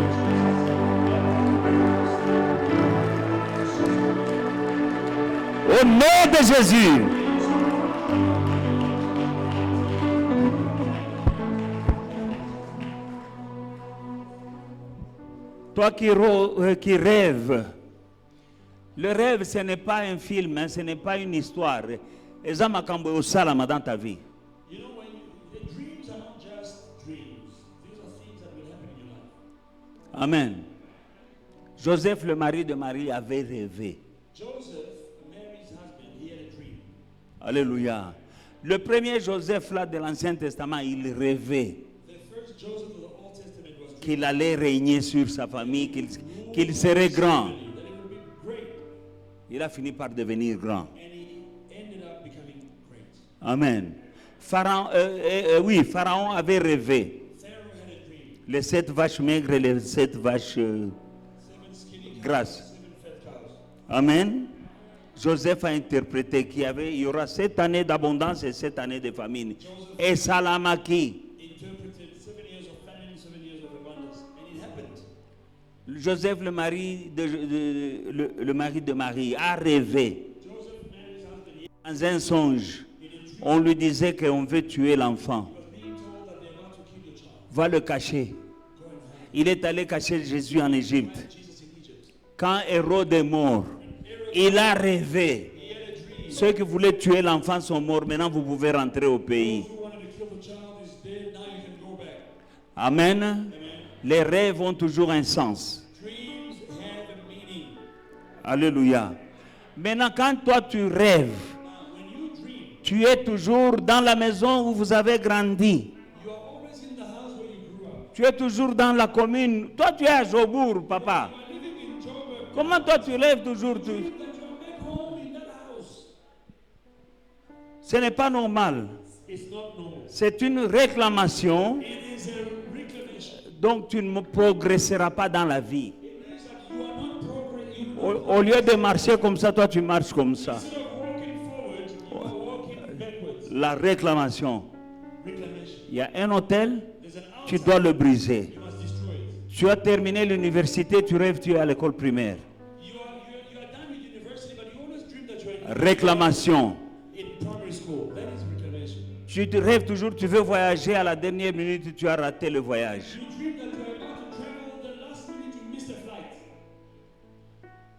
Au nom de Jésus. Toi qui rêves, le rêve ce n'est pas un film, hein, ce n'est pas une histoire. Et ça m'a cambré au salama dans ta vie. You know, the dreams are not just dreams. These are things that will happen in your life. Amen. Joseph, le mari de Marie, avait rêvé. Joseph, Mary's husband, he had a dream. Alléluia. Le premier Joseph là de l'Ancien Testament, il rêvait The first Joseph of the Old Testament was qu'il allait régner sur sa famille, qu'il serait grand. that it would be great, Il a fini par devenir grand. and he ended up becoming great. Amen. Pharaon avait rêvé. Pharaoh had a dream. Les 7 vaches maigres et les 7 vaches 7 skinny grasses. cows, 7 fat cows. Amen. Joseph a interprété qu'il y aura 7 années d'abondance et 7 années de famine. Et Salamaki. Interpreted 7 years of famine, 7 years of abundance, and it happened. Joseph, le mari de Marie, a rêvé. Joseph, Mary's husband, he Dans un songe, on lui disait qu'on veut tuer l'enfant. was being told that they're about to kill the child. Va le cacher. Il est allé cacher Jésus en Égypte. Jesus in Egypt. Quand Hérode est mort, il a rêvé. Ceux qui voulaient tuer l'enfant sont morts. Maintenant, vous pouvez rentrer au pays. Those who wanted to kill the child is dead. Now you can go back. Amen. Amen. Les rêves ont toujours un sens. Dreams have a meaning. Alléluia. Maintenant, quand toi tu rêves, Now, when you dream, tu es toujours dans la maison où vous avez grandi. you are always in the house where you grew up. Tu es toujours dans la commune. Toi, tu es à Jobourg, papa. You are living in Joburg. Comment toi tu rêves toujours That you are back home in that house. Ce n'est pas normal. It's not normal. C'est une réclamation. It is a reclamation. Donc tu ne progresseras pas dans la vie. It means that you are not progressing. Au lieu de marcher comme ça, toi tu marches comme ça. Instead of walking forward, you are walking backwards. La réclamation. Reclamation. Il y a un hôtel, There's an tu outside. dois le briser. You must destroy it. Tu as terminé l'université, tu rêves, tu es à l'école primaire. You are done with university, but you always dream that you are Réclamation. in primary school. That is reclamation. Tu te rêves toujours, tu veux voyager, à la dernière minute, tu as raté le voyage. You dream that you are about to travel, the last minute you missed a flight.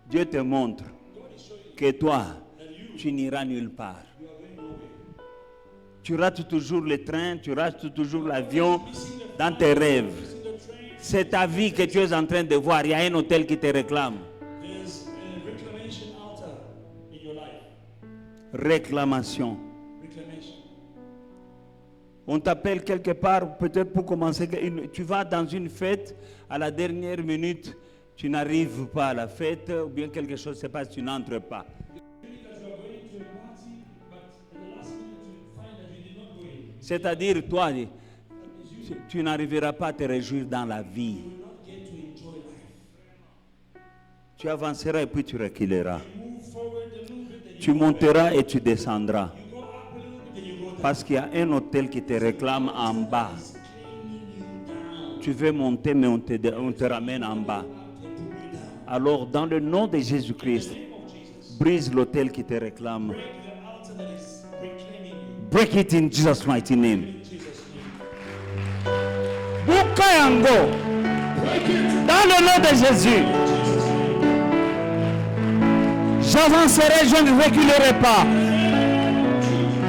Dieu te montre God is showing you que toi, that you tu n'iras nulle part. are going nowhere. Tu rates toujours le train, tu rates toujours l'avion dans tes rêves. Missing the train. C'est ta vie que tu es en train de voir. Il y a un hôtel qui te réclame. There's a reclamation altar in your life. Réclamation. Reclamation. On t'appelle quelque part, peut-être pour commencer. Tu vas dans une fête, à la dernière minute, tu n'arrives pas à la fête, ou bien quelque chose se passe, tu n'entres pas. Because you are going to a party, but at the last minute you find that you did not go in. C'est-à-dire, toi, tu n'arriveras pas à te réjouir dans la vie. You will not get to enjoy life. Tu avanceras et puis tu reculeras. Move forward a little bit, then Tu monteras et tu descendras. you go up a little bit, then you go down. Parce qu'il y a un hôtel qui te réclame en bas. Tu veux monter, mais on te ramène en bas. Alors, dans le nom de Jésus-Christ, brise l'hôtel qui te réclame. Break the altar that is reclaiming you. Break it in Jesus' mighty name. In Jesus' name. Bukayango, Break it. dans le nom de Jésus, j'avancerai, je ne reculerai pas.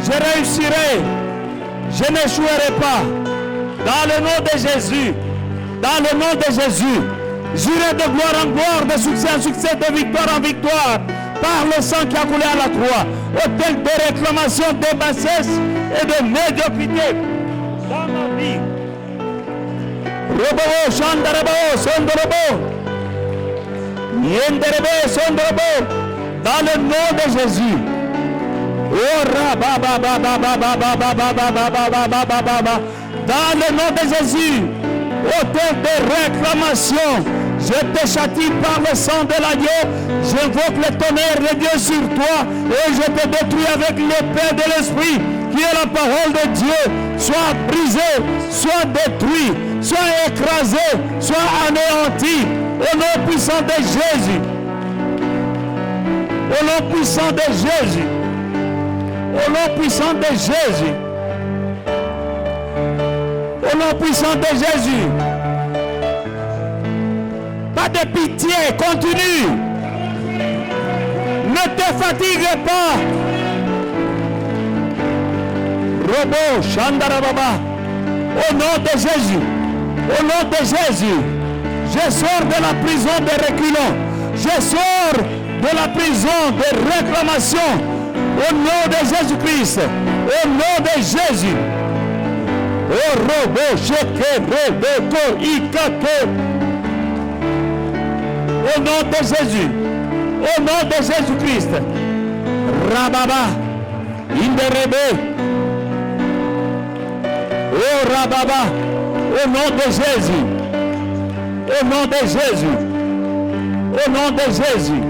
Je réussirai, je n'échouerai pas. Dans le nom de Jésus, dans le nom de Jésus, j'irai de gloire en gloire, de succès en succès, de victoire en victoire, par le sang qui a coulé à la croix. Autel de réclamation, de bassesse et de médiocrité dans ma vie. Robo, Chandarabo, Sondorobo, Yenderebe, Sondorobo, dans le nom de Jésus. Oh, dans le nom de Jésus, autel de réclamation, je te châtie par le sang de l'agneau, j'invoque le tonnerre de Dieu sur toi et je te détruis avec l'épée de l'esprit qui est la parole de Dieu. Soit brisé, soit détruit, soit écrasé, soit anéanti au nom puissant de Jésus. Au nom puissant de Jésus. Au nom puissant de Jésus. Au nom puissant de Jésus. Pas de pitié, continue. Ne te fatigue pas. Robo, Chandarababa. Au nom de Jésus. Au nom de Jésus. Je sors de la prison des reculons. Je sors de la prison de réclamation. Au nom de Jésus-Christ. Au nom de Jésus. Oh, Robo, Sheke, Robo, Ikake. Au nom de Jésus. Au nom de Jésus-Christ. Rababa. Inderebe. Oh, Rababa. Au nom de Jésus. Au nom de Jésus. Au nom de Jésus.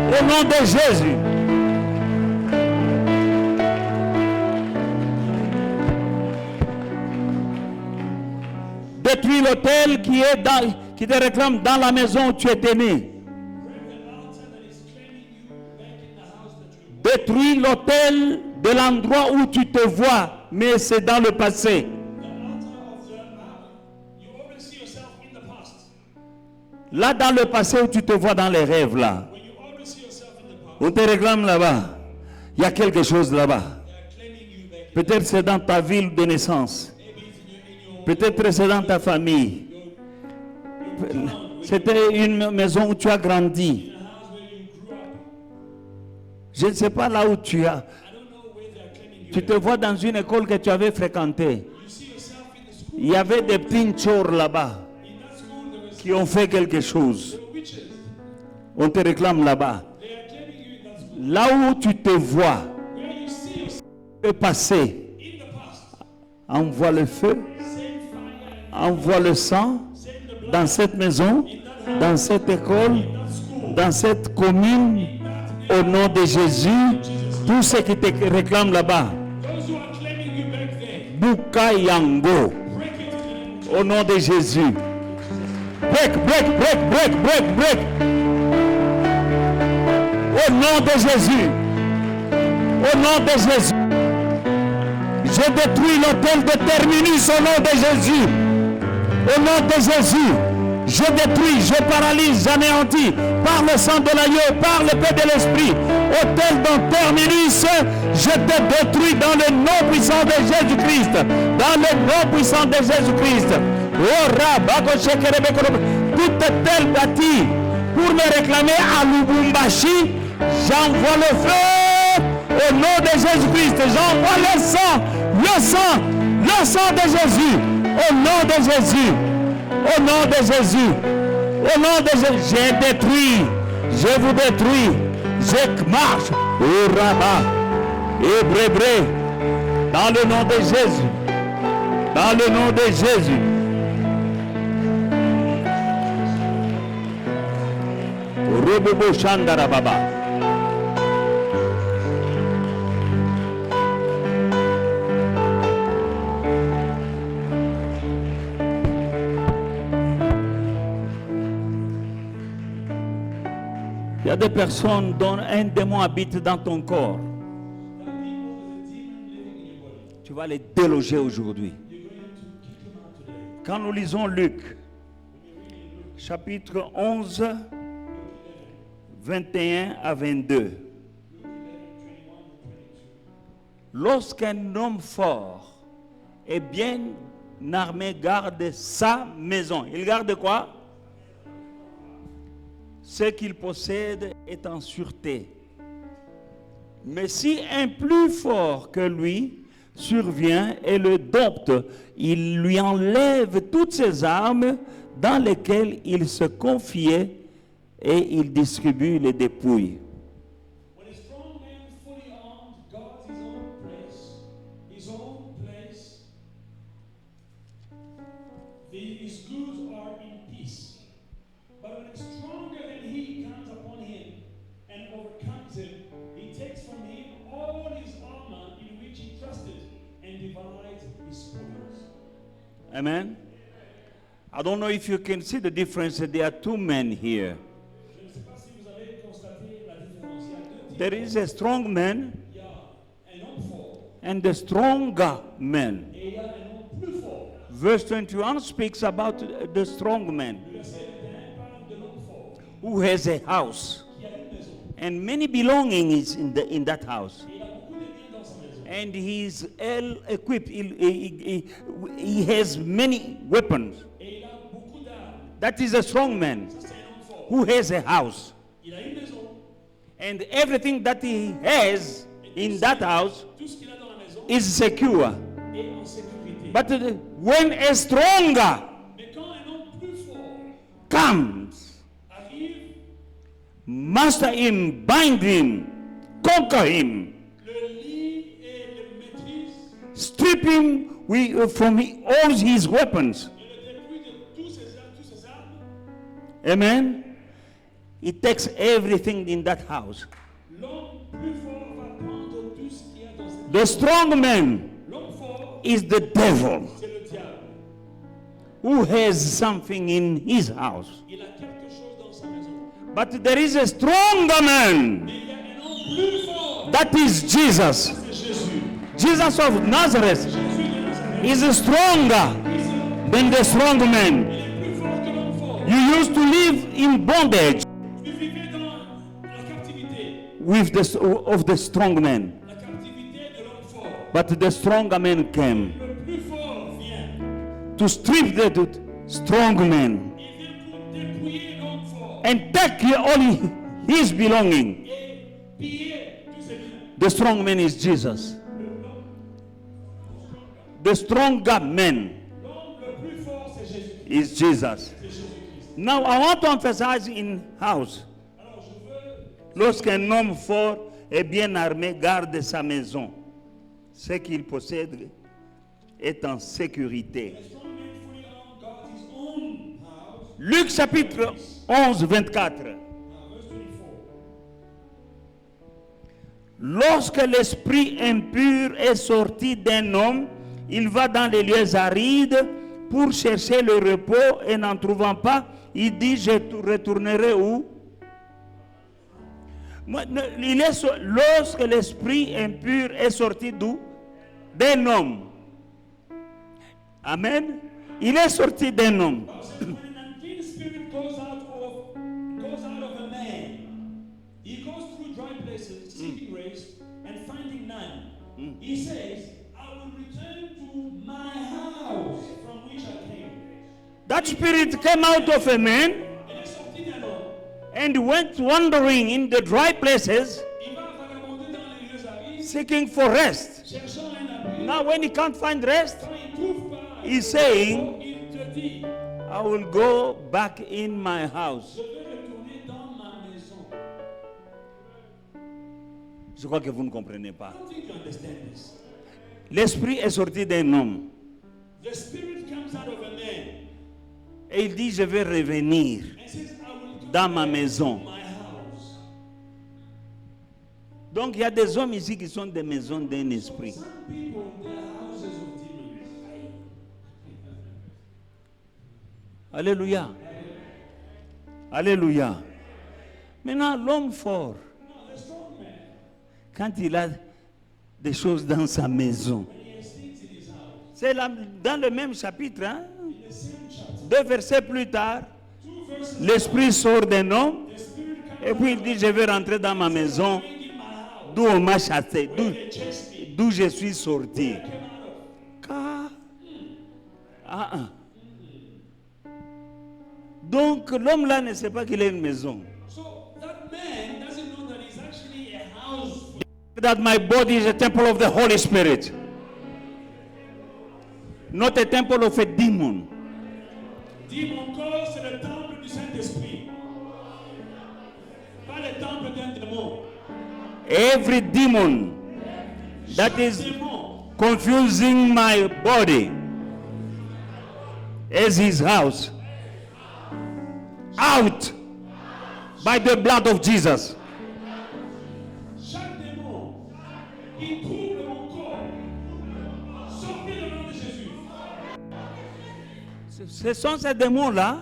Au nom de Jésus. Détruis l'autel qui te réclame dans la maison où tu es né. Détruis l'autel de l'endroit où tu te vois, mais c'est dans le passé. Là, dans le passé où tu te vois dans les rêves, là. When you always see yourself On te réclame là-bas. Il y a quelque chose là-bas. They are claiming you back. Peut-être c'est dans ta ville de naissance. Maybe it's in your Peut-être c'est dans ta famille. town, C'était une maison où tu as grandi. in a house where you grew up. Je ne sais pas là où tu as. I don't know where they are claiming you Tu te back. vois dans une école que tu avais fréquentée. You see yourself in the school. Il y avait des pinchors là-bas In that school, there was qui ont fait quelque chose. there were witches. On te réclame là-bas. They are claiming you in that school. Là où tu te vois Where you see yourself passer, in the past. envoie le feu, Same fire, envoie le sang same the blood dans cette maison, dans cette école, dans cette commune, au nom de Jésus. Tous ceux qui te réclament là-bas, those who are claiming you back there. Buka Yango, Break it in the name of au nom de Jésus. Break, break, break, break, break, break. Au nom de Jésus. Au nom de Jésus. Je détruis l'hôtel de Terminus au nom de Jésus. Au nom de Jésus. Je détruis, je paralyse, j'anéantis par le sang de l'agneau, par le paix de l'esprit. Hôtel dans Terminus, je te détruis dans le nom puissant de Jésus-Christ. Dans le nom puissant de Jésus-Christ. Oh, Rabba, toute telle bâtie pour me réclamer à Lubumbashi, j'envoie le feu au nom de Jésus-Christ. J'envoie le sang de Jésus, au nom de Jésus, au nom de Jésus, au nom de Jésus. J'ai détruit, je vous détruis, je marche au rabat et brébré, dans le nom de Jésus, dans le nom de Jésus. Robobo Shandara Baba. Il y a des personnes dont un démon habite dans ton corps. Tu vas les déloger aujourd'hui. Quand nous lisons Luc, chapitre 11, 21 à 22. Lorsqu'un homme fort et bien armé garde sa maison, il garde quoi? Ce qu'il possède est en sûreté. Mais si un plus fort que lui survient et le dompte, il lui enlève toutes ses armes dans lesquelles il se confiait et il distribue les dépouilles. When a strong man fully armed guards his own place, his goods are in peace. But when a stronger than he comes upon him and overcomes him, he takes from him all his armor in which he trusted and divides his spoils. Amen. I don't know if you can see the difference. There are two men here. Je ne sais pas si vous avez constaté la différence. Il y a deux types. There is a strong man Il y a un homme fort and a stronger man. et il y a un homme plus fort. Verse 21 speaks about the strong man Le verset 21 parle de l'homme fort who has a house qui a une maison. and many belongings in that house. Et il a beaucoup de biens dans sa maison. And he's well equipped. He has many weapons. Et il a beaucoup d'armes. That is a strong man C'est un homme fort. who has a house. Il a une maison. And everything that he has in that house Tout ce qu'il a dans la maison is secure. est en sécurité. But when a stronger Mais quand un homme plus fort comes, arrive, master him, bind him, conquer him, le lie et le maîtrise strip him from all his weapons. et le dépouille de tous ses armes, Amen. He takes everything in that house. l'homme plus fort va prendre tout ce qu'il y a dans cette The strong man L'homme fort, is the devil c'est le diable. who has something in his house. Il a quelque chose dans sa maison. But there is a stronger man. Mais il y a un homme plus fort. That is Jesus. C'est Jésus. Jesus of Nazareth Jésus de Nazareth. is stronger than the strong man. Il est plus fort que l'homme fort. You used to live in bondage Tu vivais dans la captivité. of the strong men. La captivité de l'homme fort. But the stronger men came Le plus fort vient. to strip the strong men Il vient pour dépouiller l'homme fort and take all his belonging. et piller tous ses biens. The strong man is Jesus. The stronger man L'homme le plus fort, c'est Jésus. is Jesus. C'est Jésus-Christ. Now I want to emphasize in house. Alors je veux Lorsqu'un homme fort et bien armé garde sa maison, ce qu'il possède est en sécurité. a strong man fully armed guard his own house. Luc chapitre 11, 24. Verse 24. Lorsque l'esprit impur est sorti d'un homme, il va dans les lieux arides pour chercher le repos et n'en trouvant pas, il dit, je retournerai où? Lorsque l'esprit impur est sorti d'où? D'un homme. Amen. Il est sorti d'un homme. When an unclean spirit goes out of a man, he goes through dry places, seeking rest and finding none. He says, I will return to my house from which I came. That spirit came out of a man Il est sorti d'un homme. and went wandering in the dry places, Il va vagabonder dans les lieux arides, seeking for rest. cherchant un abri. Now when he can't find rest, Quand il trouve pas, he's saying, il te dit, I will go back in my house. je vais retourner dans ma maison. Je crois que vous ne comprenez pas. I don't think you understand this. L'esprit est sorti d'un homme The spirit comes out of a man et il dit, je vais revenir and says, I will come dans ma maison. to my house. Donc il y a des hommes ici qui sont des maisons d'un esprit. Some people, they are houses of demons. Alléluia. Alléluia. Maintenant, l'homme fort, No, the strong man, quand il a des choses dans sa maison, when he has things in his house, c'est dans le même chapitre, hein? in the same chapter, 2 versets plus tard, 2 verses, l'esprit sort d'un homme the spirit comes et puis il dit, je vais rentrer dans ma maison in my house. d'où on m'a chassé, They chased me. d'où je suis sorti. Came out of. Car- Ah, ah. Donc l'homme là ne sait pas qu'il a une maison. So that man doesn't know that he's actually a house. That my body is a temple of the Holy Spirit, not a temple of a demon. Dit mon corps, c'est le temple du Saint-Esprit. Pas le temple d'un démon. Every demon that Chaque is démon confusing my body as his house, out by the blood of Jesus. Chaque démon qui trouble mon corps, sortez le nom de Jésus. Ce sont ces démons-là.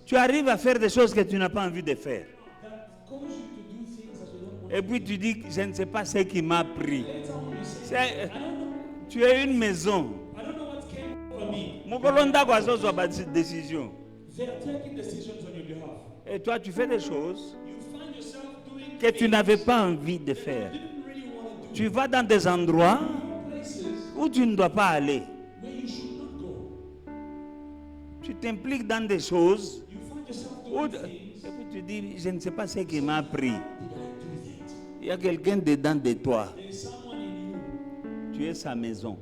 Tu arrives à faire des choses que tu n'as pas envie de faire. That cause you to do things that you don't want. Et puis tu dis, je ne sais pas ce qui m'a pris. Later on you say, C'est- I don't know. Tu as une maison. I don't know what came over me. Mokolonda kwa zo zo ba décision. They are taking decisions on your behalf. Et toi, tu fais des choses You find yourself doing que tu things n'avais pas envie de faire. you didn't really want to do. Tu vas dans des endroits Places où tu ne dois pas aller. where you should not go. Tu t'impliques dans des choses You find yourself où, doing et things. puis tu dis, je ne sais pas ce qui m'a pris. Did I do that? Il y a quelqu'un dedans de toi. There is someone in you, Tu es sa maison.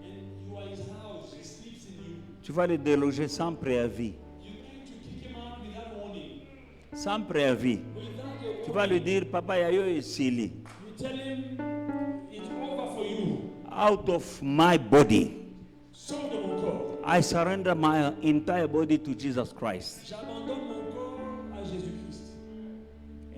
and you are his house. He sleeps in you. Tu vas le déloger sans préavis. You need to kick him out without warning. Sans préavis. Without Tu vas lui dire, papa, yayo est silly. you tell him it's over for you. Out of my body, Sors de mon corps. I surrender my entire body to Jesus Christ. J'abandonne mon corps à Jésus-Christ.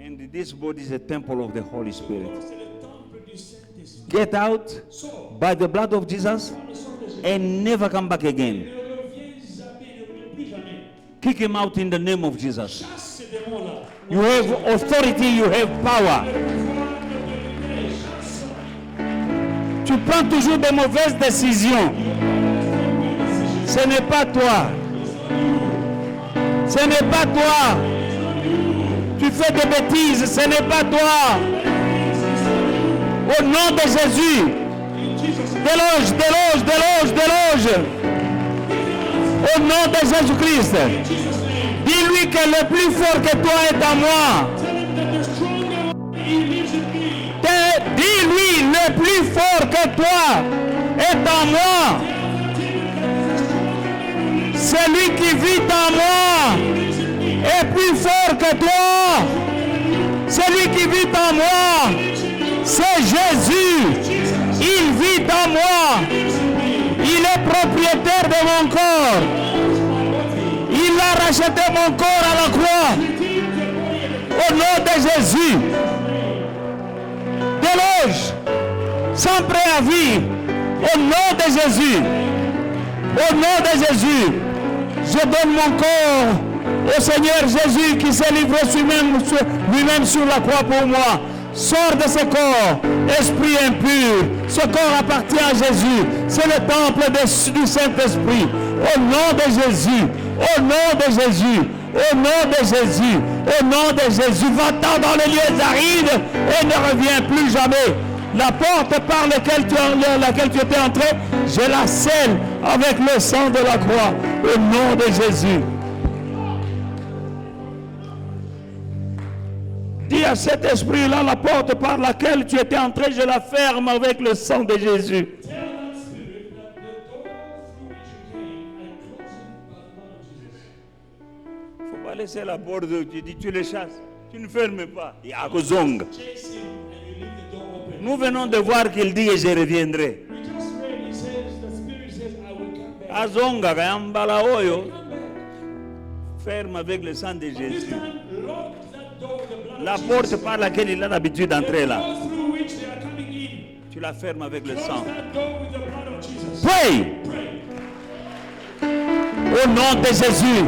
And this body is a temple of the Holy Spirit. C'est le temple du Saint-Esprit. Get out Sors. by the blood of Jesus Par le sang de Jésus. and never come back again. Ne reviens jamais, ne reviens plus jamais. Kick him out in the name of Jesus. Chasse ces démons-là. You have authority, you have power. Tu prends toujours de mauvaises décisions. Ce n'est pas toi. Ce n'est pas toi. Tu fais des bêtises, ce n'est pas toi. Au nom de Jésus. Déloge, déloge, déloge, déloge. Au nom de Jésus-Christ. Dis-lui que le plus fort que toi est en moi. Dis-lui, le plus fort que toi est en moi. Celui qui vit en moi est plus fort que toi. Celui qui vit en moi, c'est Jésus. Il vit en moi. Il est propriétaire de mon corps. Il a racheté mon corps à la croix. Au nom de Jésus. Déloge, sans préavis, au nom de Jésus. Au nom de Jésus, je donne mon corps au Seigneur Jésus qui s'est livré lui-même sur la croix pour moi. Sors de ce corps, esprit impur. Ce corps appartient à Jésus. C'est le temple du Saint-Esprit. Au nom de Jésus, au nom de Jésus, au nom de Jésus, au nom de Jésus, va-t'en dans les lieux arides et ne reviens plus jamais. La porte par laquelle tu étais entré, je la scelle avec le sang de la croix, au nom de Jésus. Dis à cet esprit-là, la porte par laquelle tu étais entré, je la ferme avec le sang de Jésus. Il ne faut pas laisser la porte, tu dis, tu les chasses. Tu ne fermes pas. Nous venons de voir qu'il dit et je reviendrai. Azonga kayambala oyo. Ferme avec le sang de Jésus. La porte par laquelle il a l'habitude d'entrer là. Tu la fermes avec le sang. Pray. Au nom de Jésus.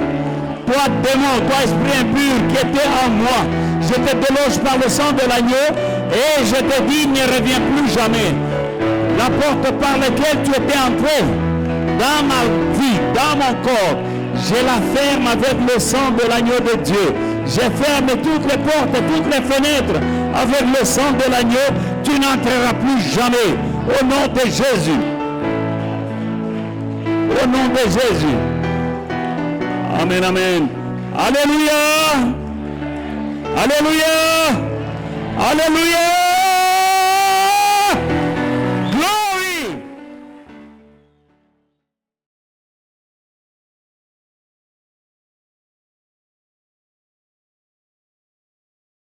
Toi démon, toi esprit impur qui était en moi, je te déloge par le sang de l'agneau et je te dis, ne reviens plus jamais. La porte par laquelle tu étais entré dans ma vie, dans mon corps, je la ferme avec le sang de l'agneau de Dieu. Je ferme toutes les portes, toutes les fenêtres avec le sang de l'agneau. Tu n'entreras plus jamais. Au nom de Jésus. Au nom de Jésus. Amen, amen. Alléluia. Alléluia. Alléluia.